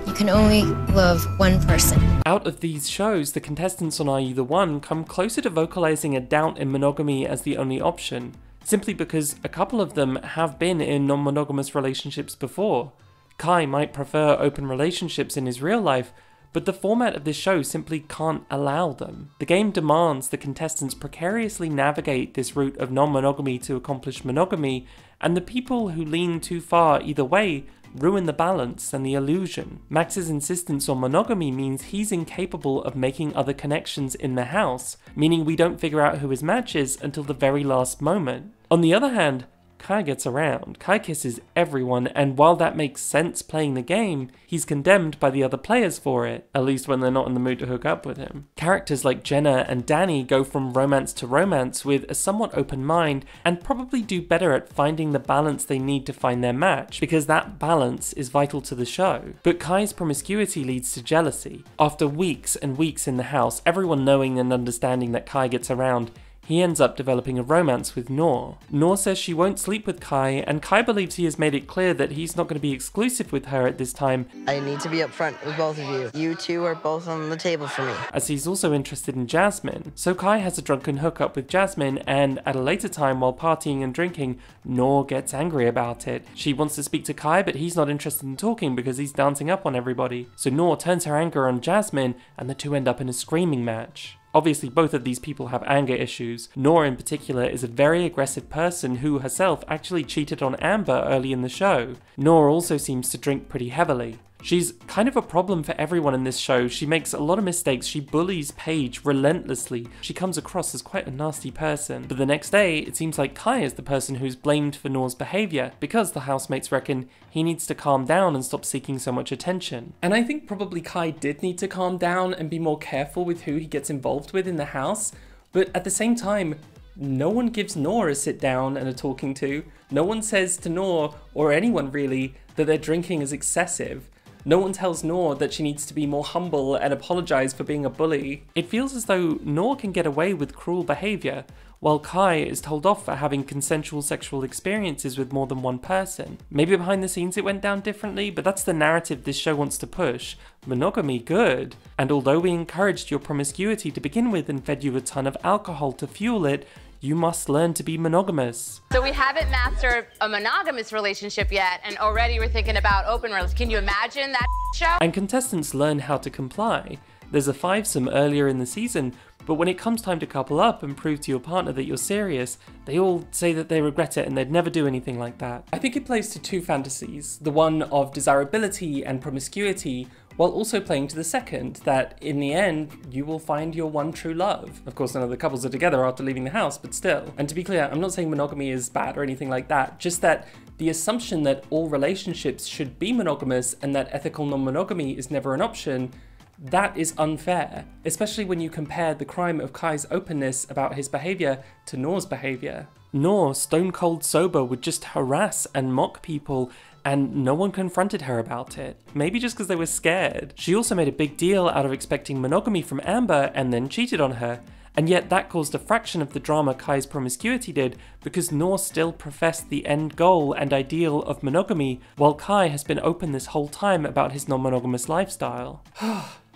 you can only love one person. Out of these shows, the contestants on Are You the One come closer to vocalizing a doubt in monogamy as the only option, simply because a couple of them have been in non-monogamous relationships before. Kai might prefer open relationships in his real life, but the format of this show simply can't allow them. The game demands the contestants precariously navigate this route of non-monogamy to accomplish monogamy, and the people who lean too far either way ruin the balance and the illusion. Max's insistence on monogamy means he's incapable of making other connections in the house, meaning we don't figure out who his match is until the very last moment. On the other hand, Kai gets around. Kai kisses everyone, and while that makes sense playing the game, he's condemned by the other players for it, at least when they're not in the mood to hook up with him. Characters like Jenna and Danny go from romance to romance with a somewhat open mind, and probably do better at finding the balance they need to find their match, because that balance is vital to the show. But Kai's promiscuity leads to jealousy. After weeks and weeks in the house, everyone knowing and understanding that Kai gets around, he ends up developing a romance with Noor. Noor says she won't sleep with Kai, and Kai believes he has made it clear that he's not going to be exclusive with her at this time. I need to be upfront with both of you. You two are both on the table for me. As he's also interested in Jasmine. So Kai has a drunken hookup with Jasmine, and at a later time while partying and drinking, Noor gets angry about it. She wants to speak to Kai, but he's not interested in talking because he's dancing up on everybody. So Noor turns her anger on Jasmine, and the two end up in a screaming match. Obviously, both of these people have anger issues. Noor in particular is a very aggressive person who herself actually cheated on Amber early in the show. Noor also seems to drink pretty heavily. She's kind of a problem for everyone in this show. She makes a lot of mistakes. She bullies Paige relentlessly. She comes across as quite a nasty person. But the next day, it seems like Kai is the person who's blamed for Noor's behaviour, because the housemates reckon he needs to calm down and stop seeking so much attention. And I think probably Kai did need to calm down and be more careful with who he gets involved with in the house. But at the same time, no one gives Noor a sit down and a talking to. No one says to Noor, or anyone really, that their drinking is excessive. No one tells Noor that she needs to be more humble and apologise for being a bully. It feels as though Noor can get away with cruel behaviour, while Kai is told off for having consensual sexual experiences with more than one person. Maybe behind the scenes it went down differently, but that's the narrative this show wants to push. Monogamy, good. And although we encouraged your promiscuity to begin with and fed you a ton of alcohol to fuel it, you must learn to be monogamous. So we haven't mastered a monogamous relationship yet, and already we're thinking about open relationships. Can you imagine that show? And contestants learn how to comply. There's a fivesome earlier in the season, but when it comes time to couple up and prove to your partner that you're serious, they all say that they regret it and they'd never do anything like that. I think it plays to two fantasies, the one of desirability and promiscuity, while also playing to the second, that in the end, you will find your one true love. Of course, none of the couples are together after leaving the house, but still. And to be clear, I'm not saying monogamy is bad or anything like that, just that the assumption that all relationships should be monogamous and that ethical non-monogamy is never an option, that is unfair, especially when you compare the crime of Kai's openness about his behaviour to Noor's behaviour. Noor, stone cold sober, would just harass and mock people, and no one confronted her about it. Maybe just because they were scared. She also made a big deal out of expecting monogamy from Amber and then cheated on her. And yet that caused a fraction of the drama Kai's promiscuity did, because Noor still professed the end goal and ideal of monogamy, while Kai has been open this whole time about his non-monogamous lifestyle.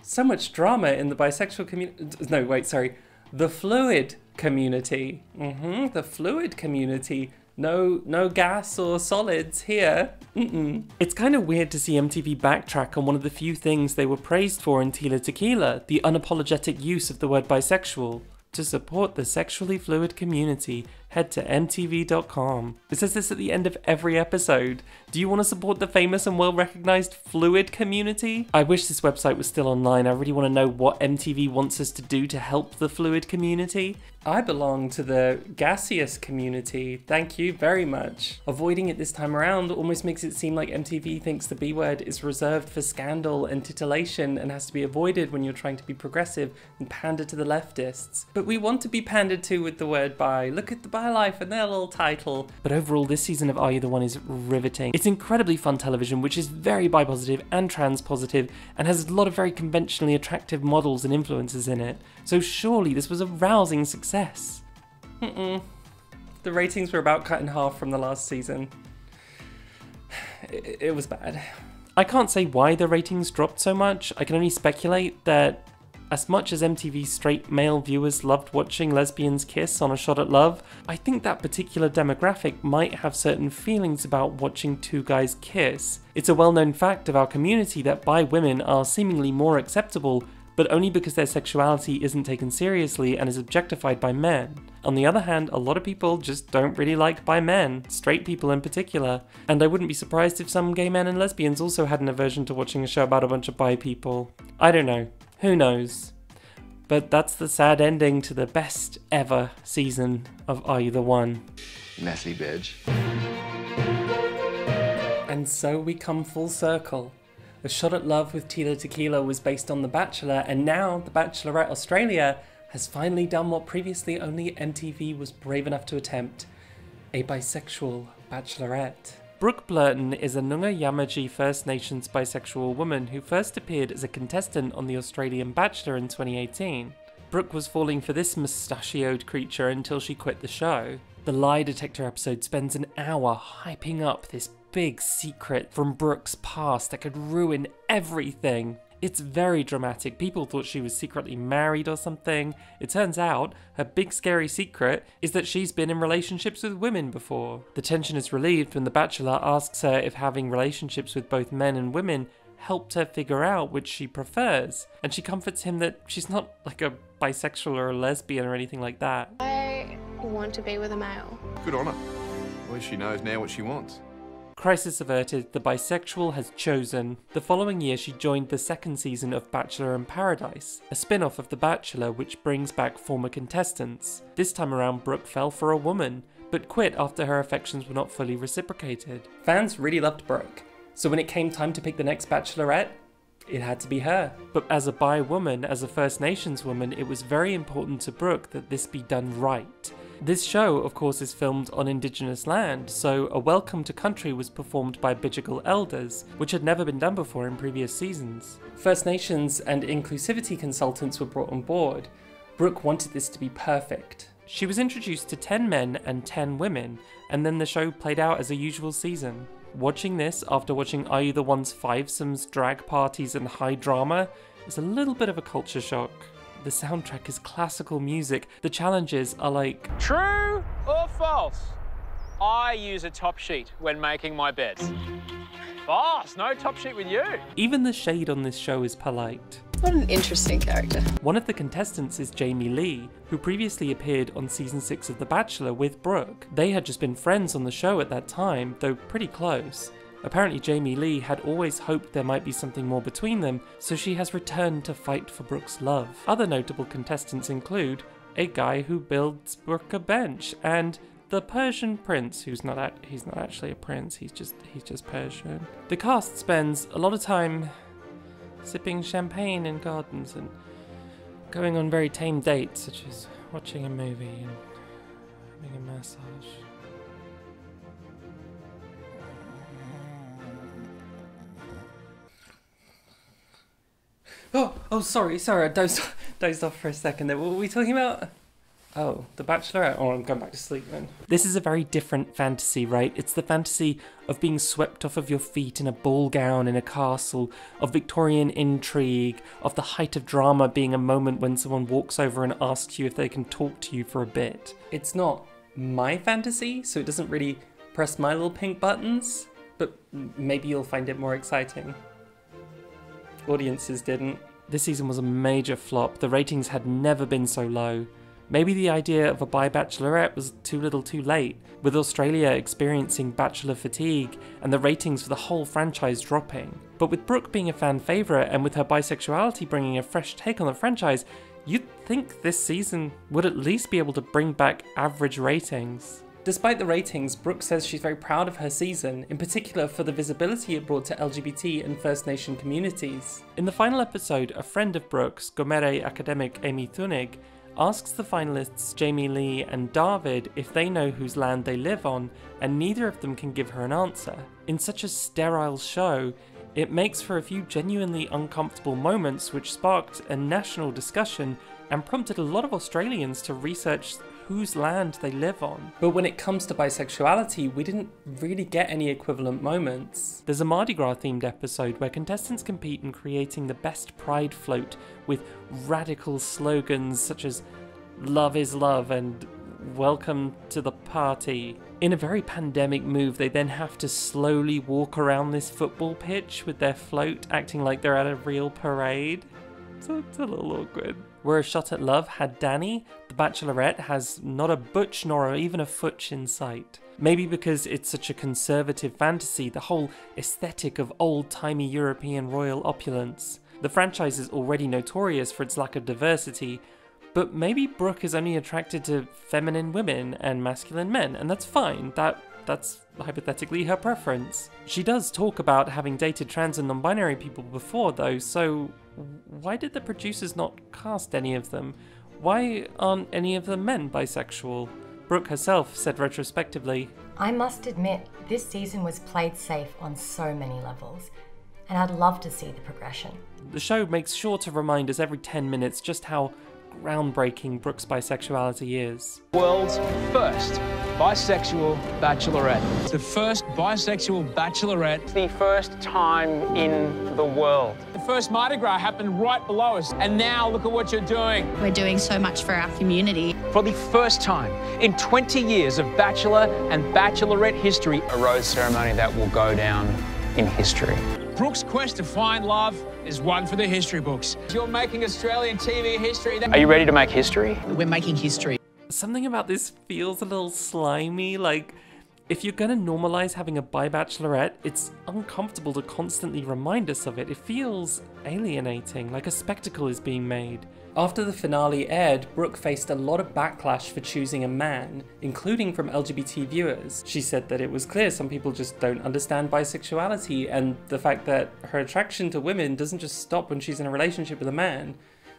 So much drama in the bisexual community. No, wait, sorry. The fluid community. The fluid community. No gas or solids here. It's kind of weird to see MTV backtrack on one of the few things they were praised for in Tila Tequila, the unapologetic use of the word bisexual. To support the sexually fluid community, head to mtv.com. It says this at the end of every episode. Do you want to support the famous and well-recognized fluid community? I wish this website was still online. I really want to know what MTV wants us to do to help the fluid community. I belong to the gaseous community. Thank you very much. Avoiding it this time around almost makes it seem like MTV thinks the B word is reserved for scandal and titillation and has to be avoided when you're trying to be progressive and pander to the leftists. But we want to be pandered to with the word bi. Look at the Bi Life and their little title. But overall, this season of Are You the One is riveting. It's incredibly fun television, which is very bi positive and trans positive, and has a lot of very conventionally attractive models and influences in it. So surely this was a rousing success. The ratings were about cut in half from the last season. It was bad. I can't say why the ratings dropped so much. I can only speculate that as much as MTV's straight male viewers loved watching lesbians kiss on A Shot at Love, I think that particular demographic might have certain feelings about watching two guys kiss. It's a well-known fact of our community that bi women are seemingly more acceptable, but only because their sexuality isn't taken seriously and is objectified by men. On the other hand, a lot of people just don't really like bi men, straight people in particular, and I wouldn't be surprised if some gay men and lesbians also had an aversion to watching a show about a bunch of bi people. I don't know. Who knows? But that's the sad ending to the best ever season of Are You the One? Messy bitch. And so we come full circle. A Shot at Love with Tila Tequila was based on The Bachelor, and now The Bachelorette Australia has finally done what previously only MTV was brave enough to attempt: a bisexual bachelorette. Brooke Blurton is a Noongar Yamatji First Nations bisexual woman who first appeared as a contestant on The Australian Bachelor in 2018. Brooke was falling for this mustachioed creature until she quit the show. The lie detector episode spends an hour hyping up this big secret from Brooke's past that could ruin everything. It's very dramatic. People thought she was secretly married or something. It turns out her big scary secret is that she's been in relationships with women before. The tension is relieved when The Bachelor asks her if having relationships with both men and women helped her figure out which she prefers, and she comforts him that she's not like a bisexual or a lesbian or anything like that. I want to be with a male. Good on her. At least she knows now what she wants. Crisis averted, the bisexual has chosen. The following year she joined the second season of Bachelor in Paradise, a spin-off of The Bachelor which brings back former contestants. This time around Brooke fell for a woman, but quit after her affections were not fully reciprocated. Fans really loved Brooke, so when it came time to pick the next Bachelorette, it had to be her. But as a bi woman, as a First Nations woman, it was very important to Brooke that this be done right. This show, of course, is filmed on Indigenous land, so a welcome to country was performed by Bidjigal elders, which had never been done before in previous seasons. First Nations and inclusivity consultants were brought on board. Brooke wanted this to be perfect. She was introduced to 10 men and 10 women, and then the show played out as a usual season. Watching this after watching Are You the One's fivesomes, drag parties and high drama is a little bit of a culture shock. The soundtrack is classical music. The challenges are like... True or false? I use a top sheet when making my beds. Boss, no top sheet with you. Even the shade on this show is polite. What an interesting character. One of the contestants is Jamie Lee, who previously appeared on season 6 of The Bachelor with Brooke. They had just been friends on the show at that time, though pretty close. Apparently Jamie Lee had always hoped there might be something more between them, so she has returned to fight for Brooke's love. Other notable contestants include a guy who builds Brooke a bench, and the Persian prince, he's not actually a prince, he's just Persian. The cast spends a lot of time sipping champagne in gardens and going on very tame dates, such as watching a movie and having a massage. Oh, sorry, I dozed off for a second there. What were we talking about? Oh, The Bachelorette? Oh, I'm going back to sleep then. This is a very different fantasy, right? It's the fantasy of being swept off of your feet in a ball gown in a castle, of Victorian intrigue, of the height of drama being a moment when someone walks over and asks you if they can talk to you for a bit. It's not my fantasy, so it doesn't really press my little pink buttons, but maybe you'll find it more exciting. Audiences didn't. This season was a major flop. The ratings had never been so low. Maybe the idea of a bi-bachelorette was too little too late, with Australia experiencing bachelor fatigue and the ratings for the whole franchise dropping. But with Brooke being a fan favourite and with her bisexuality bringing a fresh take on the franchise, you'd think this season would at least be able to bring back average ratings. Despite the ratings, Brooke says she's very proud of her season, in particular for the visibility it brought to LGBT and First Nation communities. In the final episode, a friend of Brooke's, Gomere academic Amy Thunig, asks the finalists Jamie Lee and David if they know whose land they live on, and neither of them can give her an answer. In such a sterile show, it makes for a few genuinely uncomfortable moments which sparked a national discussion and prompted a lot of Australians to research whose land they live on. But when it comes to bisexuality, we didn't really get any equivalent moments. There's a Mardi Gras themed episode where contestants compete in creating the best pride float with radical slogans such as "Love is love" and "Welcome to the party." In a very pandemic move, they then have to slowly walk around this football pitch with their float, acting like they're at a real parade. So it's a little awkward. Where A Shot at Love had Danny, The Bachelorette has not a butch nor even a futch in sight. Maybe because it's such a conservative fantasy, the whole aesthetic of old-timey European royal opulence. The franchise is already notorious for its lack of diversity, but maybe Brooke is only attracted to feminine women and masculine men, and that's fine. That's hypothetically her preference. She does talk about having dated trans and non-binary people before though, so why did the producers not cast any of them? Why aren't any of the men bisexual? Brooke herself said retrospectively, "I must admit, this season was played safe on so many levels, and I'd love to see the progression." The show makes sure to remind us every 10 minutes just how groundbreaking Brooke's bisexuality is. World's first bisexual bachelorette. It's the first bisexual bachelorette. It's the first time in the world. The first Mardi Gras happened right below us, and now look at what you're doing. We're doing so much for our community. For the first time in 20 years of bachelor and bachelorette history, a rose ceremony that will go down in history. Brooke's quest to find love is one for the history books. You're making Australian TV history. Are you ready to make history? We're making history. Something about this feels a little slimy, like if you're gonna normalize having a bi-bachelorette, it's uncomfortable to constantly remind us of it. It feels alienating, like a spectacle is being made. After the finale aired, Brooke faced a lot of backlash for choosing a man, including from LGBT viewers. She said that it was clear some people just don't understand bisexuality, and the fact that her attraction to women doesn't just stop when she's in a relationship with a man.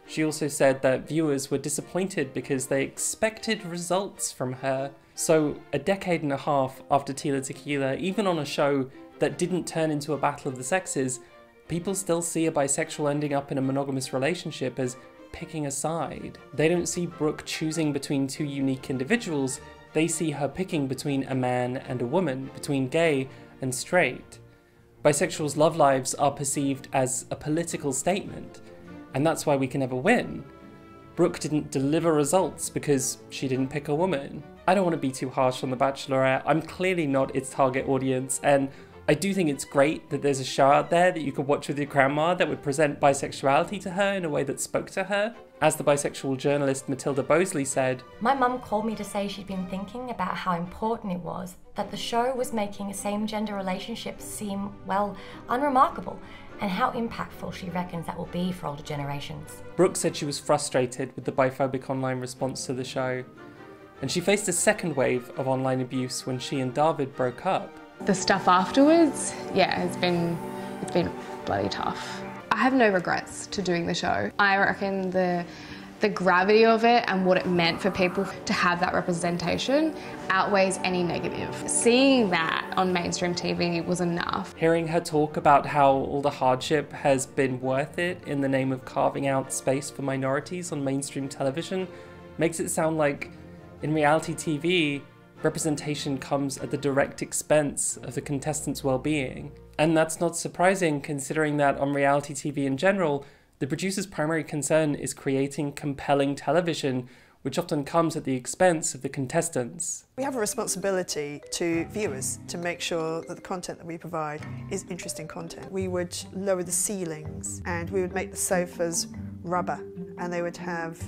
She also said that viewers were disappointed because they expected results from her. So a decade and a half after Tila Tequila, even on a show that didn't turn into a battle of the sexes, people still see a bisexual ending up in a monogamous relationship as picking a side. They don't see Brooke choosing between two unique individuals, they see her picking between a man and a woman, between gay and straight. Bisexuals' love lives are perceived as a political statement, and that's why we can never win. Brooke didn't deliver results because she didn't pick a woman. I don't want to be too harsh on The Bachelorette. I'm clearly not its target audience, and I do think it's great that there's a show out there that you could watch with your grandma that would present bisexuality to her in a way that spoke to her. As the bisexual journalist Matilda Bosley said, "My mum called me to say she'd been thinking about how important it was that the show was making same-gender relationships seem, well, unremarkable, and how impactful she reckons that will be for older generations." Brooke said she was frustrated with the biphobic online response to the show, and she faced a second wave of online abuse when she and David broke up. The stuff afterwards, yeah, it's been bloody tough. I have no regrets to doing the show. I reckon the gravity of it and what it meant for people to have that representation outweighs any negative. Seeing that on mainstream TV was enough. Hearing her talk about how all the hardship has been worth it in the name of carving out space for minorities on mainstream television makes it sound like in reality TV, representation comes at the direct expense of the contestants' well-being. And that's not surprising considering that on reality TV in general, the producer's primary concern is creating compelling television which often comes at the expense of the contestants. We have a responsibility to viewers to make sure that the content that we provide is interesting content. We would lower the ceilings and we would make the sofas rubber, and they would have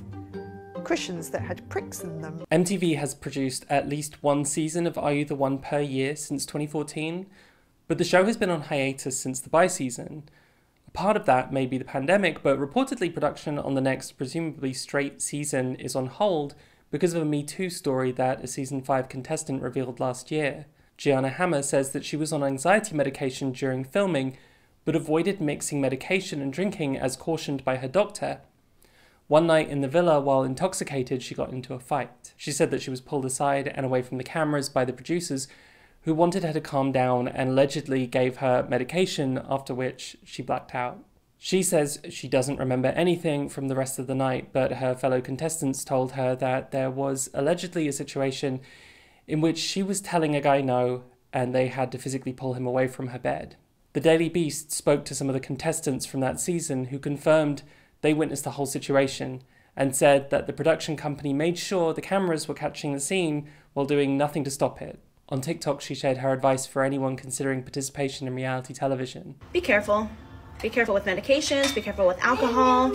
cushions that had pricks in them. MTV has produced at least one season of Are You the One per year since 2014, but the show has been on hiatus since the bi-season. Part of that may be the pandemic, but reportedly production on the next, presumably straight season is on hold because of a Me Too story that a season 5 contestant revealed last year. Gianna Hammer says that she was on anxiety medication during filming, but avoided mixing medication and drinking as cautioned by her doctor. One night in the villa, while intoxicated, she got into a fight. She said that she was pulled aside and away from the cameras by the producers, who wanted her to calm down and allegedly gave her medication, after which she blacked out. She says she doesn't remember anything from the rest of the night, but her fellow contestants told her that there was allegedly a situation in which she was telling a guy no, and they had to physically pull him away from her bed. The Daily Beast spoke to some of the contestants from that season who confirmed they witnessed the whole situation and said that the production company made sure the cameras were catching the scene while doing nothing to stop it. On TikTok, she shared her advice for anyone considering participation in reality television. Be careful. Be careful with medications, be careful with alcohol,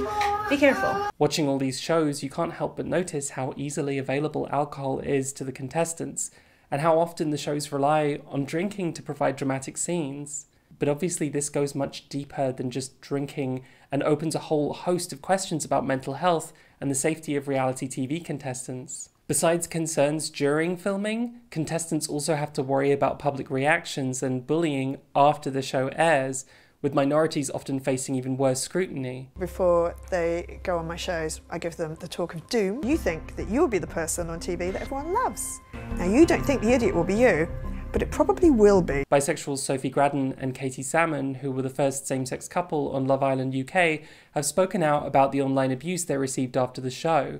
be careful. Watching all these shows, you can't help but notice how easily available alcohol is to the contestants, and how often the shows rely on drinking to provide dramatic scenes. But obviously this goes much deeper than just drinking and opens a whole host of questions about mental health and the safety of reality TV contestants. Besides concerns during filming, contestants also have to worry about public reactions and bullying after the show airs, with minorities often facing even worse scrutiny. Before they go on my shows, I give them the talk of doom. You think that you'll be the person on TV that everyone loves. Now, you don't think the idiot will be you, but it probably will be. Bisexuals Sophie Gradden and Katie Salmon, who were the first same-sex couple on Love Island UK, have spoken out about the online abuse they received after the show.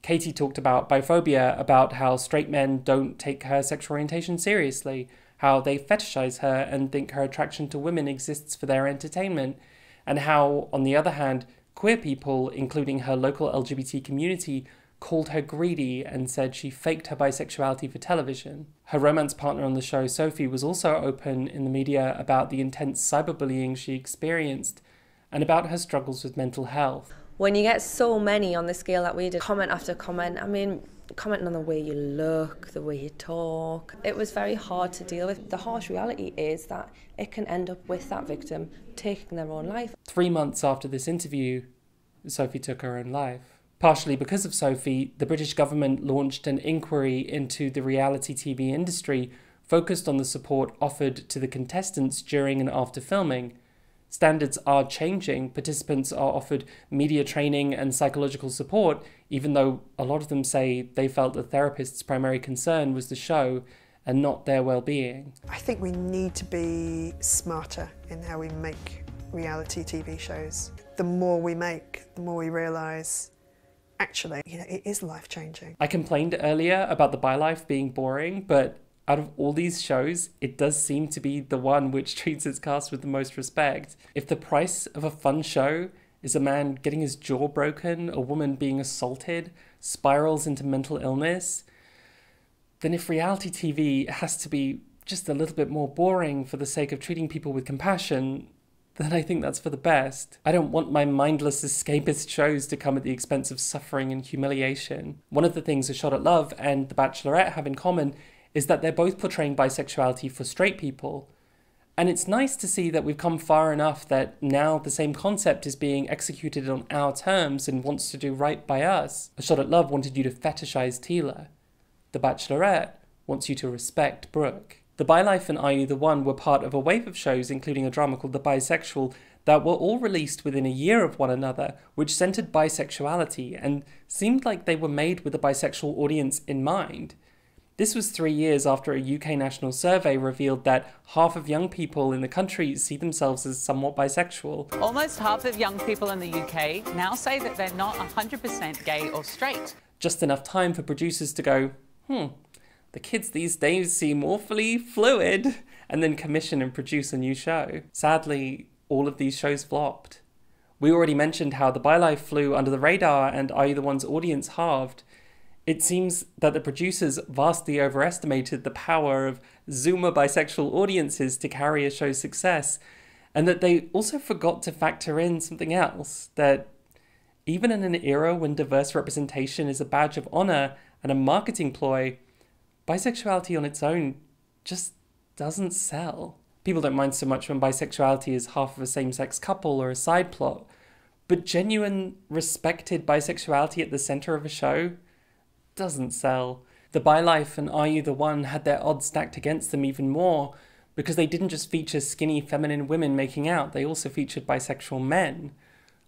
Katie talked about biphobia, about how straight men don't take her sexual orientation seriously, how they fetishize her and think her attraction to women exists for their entertainment, and how, on the other hand, queer people, including her local LGBT community, called her greedy and said she faked her bisexuality for television. Her romance partner on the show, Sophie, was also open in the media about the intense cyberbullying she experienced and about her struggles with mental health. When you get so many on the scale that we did, comment after comment, I mean, commenting on the way you look, the way you talk, it was very hard to deal with. The harsh reality is that it can end up with that victim taking their own life. 3 months after this interview, Sophie took her own life. Partially because of Sophie, the British government launched an inquiry into the reality TV industry focused on the support offered to the contestants during and after filming. Standards are changing. Participants are offered media training and psychological support, even though a lot of them say they felt the therapist's primary concern was the show and not their well-being. I think we need to be smarter in how we make reality TV shows. The more we make, the more we realise, actually, it is life-changing. I complained earlier about The Bi Life being boring, but out of all these shows, it does seem to be the one which treats its cast with the most respect. If the price of a fun show is a man getting his jaw broken, a woman being assaulted, spirals into mental illness, then if reality TV has to be just a little bit more boring for the sake of treating people with compassion, then I think that's for the best. I don't want my mindless escapist shows to come at the expense of suffering and humiliation. One of the things A Shot at Love and The Bachelorette have in common is that they're both portraying bisexuality for straight people. And it's nice to see that we've come far enough that now the same concept is being executed on our terms and wants to do right by us. A Shot at Love wanted you to fetishize Tila. The Bachelorette wants you to respect Brooke. The Bi Life and Are You the One were part of a wave of shows, including a drama called The Bisexual, that were all released within a year of one another, which centered bisexuality and seemed like they were made with a bisexual audience in mind. This was 3 years after a UK national survey revealed that half of young people in the country see themselves as somewhat bisexual. Almost half of young people in the UK now say that they're not 100% gay or straight. Just enough time for producers to go, the kids these days seem awfully fluid, and then commission and produce a new show. Sadly, all of these shows flopped. We already mentioned how The Bi Life flew under the radar and Are You the One's audience halved. It seems that the producers vastly overestimated the power of Zoomer bisexual audiences to carry a show's success, and that they also forgot to factor in something else, that even in an era when diverse representation is a badge of honor and a marketing ploy, bisexuality on its own just doesn't sell. People don't mind so much when bisexuality is half of a same-sex couple or a side plot, but genuine, respected bisexuality at the center of a show doesn't sell. The Bi Life and Are You the One had their odds stacked against them even more, because they didn't just feature skinny feminine women making out, they also featured bisexual men.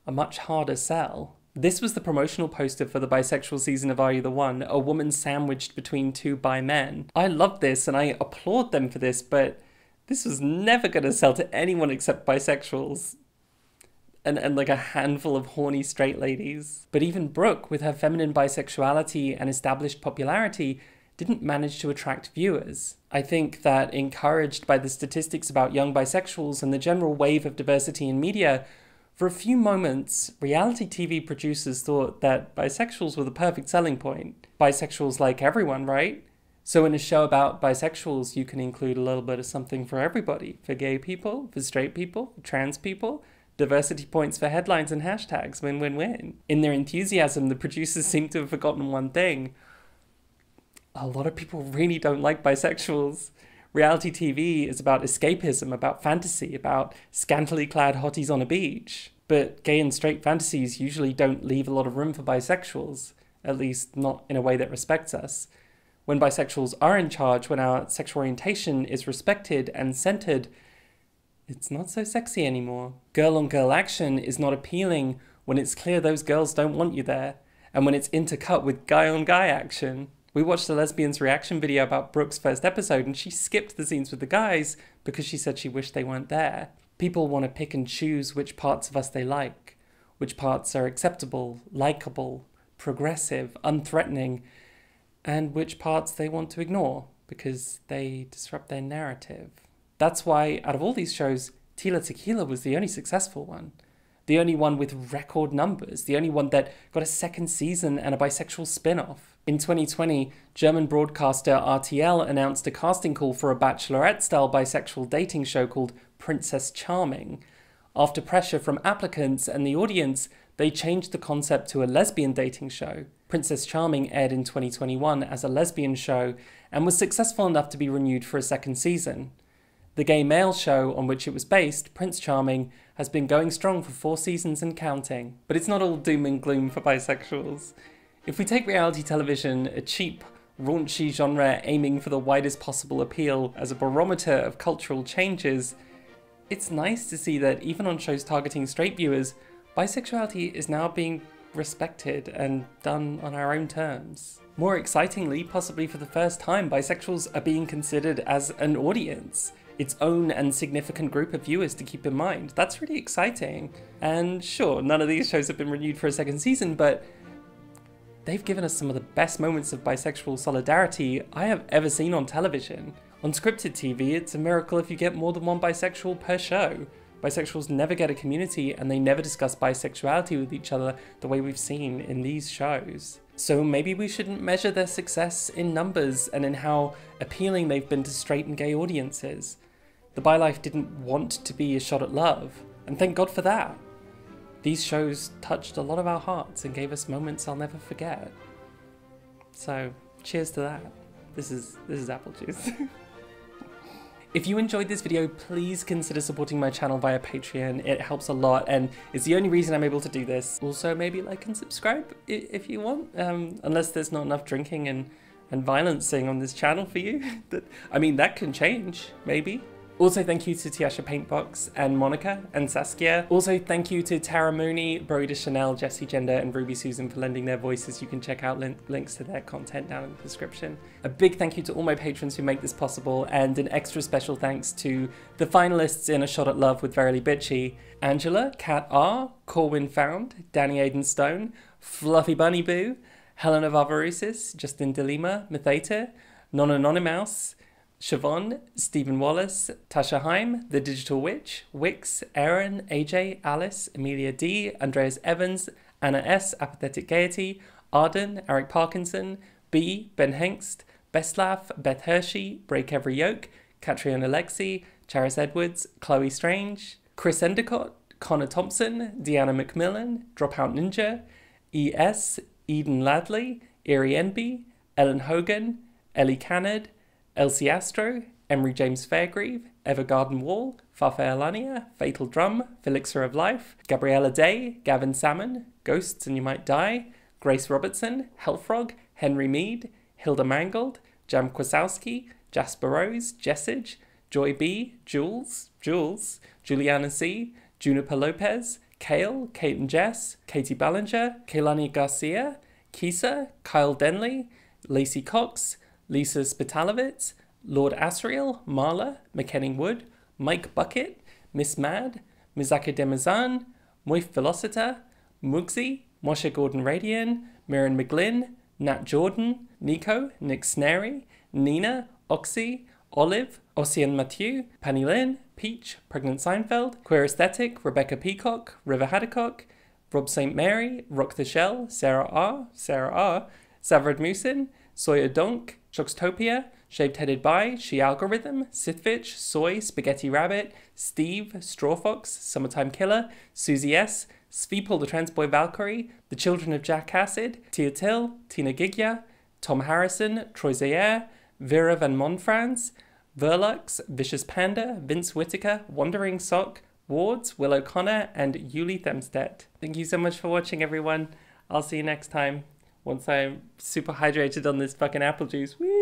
A much harder sell. This was the promotional poster for the bisexual season of Are You the One, a woman sandwiched between two bi men. I loved this and I applaud them for this, but this was never going to sell to anyone except bisexuals. And like a handful of horny straight ladies. But even Brooke, with her feminine bisexuality and established popularity, didn't manage to attract viewers. I think that, encouraged by the statistics about young bisexuals and the general wave of diversity in media, for a few moments, reality TV producers thought that bisexuals were the perfect selling point. Bisexuals like everyone, right? So in a show about bisexuals, you can include a little bit of something for everybody. For gay people, for straight people, for trans people. Diversity points for headlines and hashtags, win-win-win. In their enthusiasm, the producers seem to have forgotten one thing. A lot of people really don't like bisexuals. Reality TV is about escapism, about fantasy, about scantily clad hotties on a beach. But gay and straight fantasies usually don't leave a lot of room for bisexuals, at least not in a way that respects us. When bisexuals are in charge, when our sexual orientation is respected and centered, it's not so sexy anymore. Girl-on-girl action is not appealing when it's clear those girls don't want you there, and when it's intercut with guy-on-guy action. We watched a lesbian's reaction video about Brooke's first episode, and she skipped the scenes with the guys because she said she wished they weren't there. People want to pick and choose which parts of us they like, which parts are acceptable, likable, progressive, unthreatening, and which parts they want to ignore because they disrupt their narrative. That's why, out of all these shows, Tila Tequila was the only successful one. The only one with record numbers. The only one that got a second season and a bisexual spin-off. In 2020, German broadcaster RTL announced a casting call for a bachelorette-style bisexual dating show called Princess Charming. After pressure from applicants and the audience, they changed the concept to a lesbian dating show. Princess Charming aired in 2021 as a lesbian show and was successful enough to be renewed for a second season. The gay male show on which it was based, Prince Charming, has been going strong for 4 seasons and counting. But it's not all doom and gloom for bisexuals. If we take reality television, a cheap, raunchy genre aiming for the widest possible appeal, as a barometer of cultural changes, it's nice to see that even on shows targeting straight viewers, bisexuality is now being respected and done on our own terms. More excitingly, possibly for the first time, bisexuals are being considered as an audience. Its own and significant group of viewers to keep in mind. That's really exciting. And sure, none of these shows have been renewed for a second season, but they've given us some of the best moments of bisexual solidarity I have ever seen on television. On scripted TV, it's a miracle if you get more than one bisexual per show. Bisexuals never get a community and they never discuss bisexuality with each other the way we've seen in these shows. So maybe we shouldn't measure their success in numbers and in how appealing they've been to straight and gay audiences. The Bi Life didn't want to be a shot at love, and thank God for that. These shows touched a lot of our hearts and gave us moments I'll never forget. So, cheers to that. This is apple juice. If you enjoyed this video, please consider supporting my channel via Patreon. It helps a lot and it's the only reason I'm able to do this. Also, maybe like and subscribe if you want, unless there's not enough drinking and violencing on this channel for you. I mean, that can change, maybe. Also, thank you to Tiasha Paintbox and Monica and Saskia. Also, thank you to Tara Mooney, Brody Chanel, Jessie Gender, and Ruby Susan for lending their voices. You can check out links to their content down in the description. A big thank you to all my patrons who make this possible, and an extra special thanks to the finalists in A Shot at Love with Verily Bitchy: Angela, Kat R, Corwin Found, Danny Aiden Stone, Fluffy Bunny Boo, Helena Varvaroussis, Justin DeLima, Matheta, Non-Anonymouse, Siobhan, Stephen Wallace, Tasha Heim, The Digital Witch, Wix, Aaron, AJ, Alice, Amelia D, Andreas Evans, Anna S, Apathetic Gaiety, Arden, Eric Parkinson, B, Ben Hengst, Bestlaff, Beth Hershey, Break Every Yoke, Catriona Lexi, Charis Edwards, Chloe Strange, Chris Endicott, Connor Thompson, Deanna McMillan, Dropout Ninja, E.S., Eden Ladley, Erie Enby, Ellen Hogan, Ellie Cannard, Elsie Astro, Emery James Fairgrieve, Evergarden Wall, Fafa Elania, Fatal Drum, Felixer of Life, Gabriella Day, Gavin Salmon, Ghosts and You Might Die, Grace Robertson, Hellfrog, Henry Mead, Hilda Mangold, Jam Kwasowski, Jasper Rose, Jessage, Joy B, Jules, Juliana C, Juniper Lopez, Kale, Kate and Jess, Katie Ballinger, Kaylani Garcia, Kisa, Kyle Denley, Lacey Cox, Lisa Spitalovitz, Lord Asriel, Marla, McKenning Wood, Mike Bucket, Miss Mad, Mizaka Demazan, Moif Velocita, Mugsy, Moshe Gordon Radian, Mirren McGlynn, Nat Jordan, Nico, Nick Snary, Nina, Oxy, Olive, Ossian Mathieu, Penny Lynn, Peach, Pregnant Seinfeld, Queer Aesthetic, Rebecca Peacock, River Haddock, Rob St. Mary, Rock the Shell, Sarah R, Savrad Musin, Sawyer Donk, Shoxtopia, Shaved Headed By, She Algorithm, Sithvich, Soy, Spaghetti Rabbit, Steve, Strawfox, Summertime Killer, Susie S, Sveepol the Transboy Valkyrie, The Children of Jack Acid, Tia Till, Tina Gigya, Tom Harrison, Troy Zaire, Vera Van Monfrans, Verlux, Vicious Panda, Vince Whitaker, Wandering Sock, Wards, Will O'Connor, and Yuli Themstedt. Thank you so much for watching, everyone. I'll see you next time once I'm super hydrated on this fucking apple juice. Woo!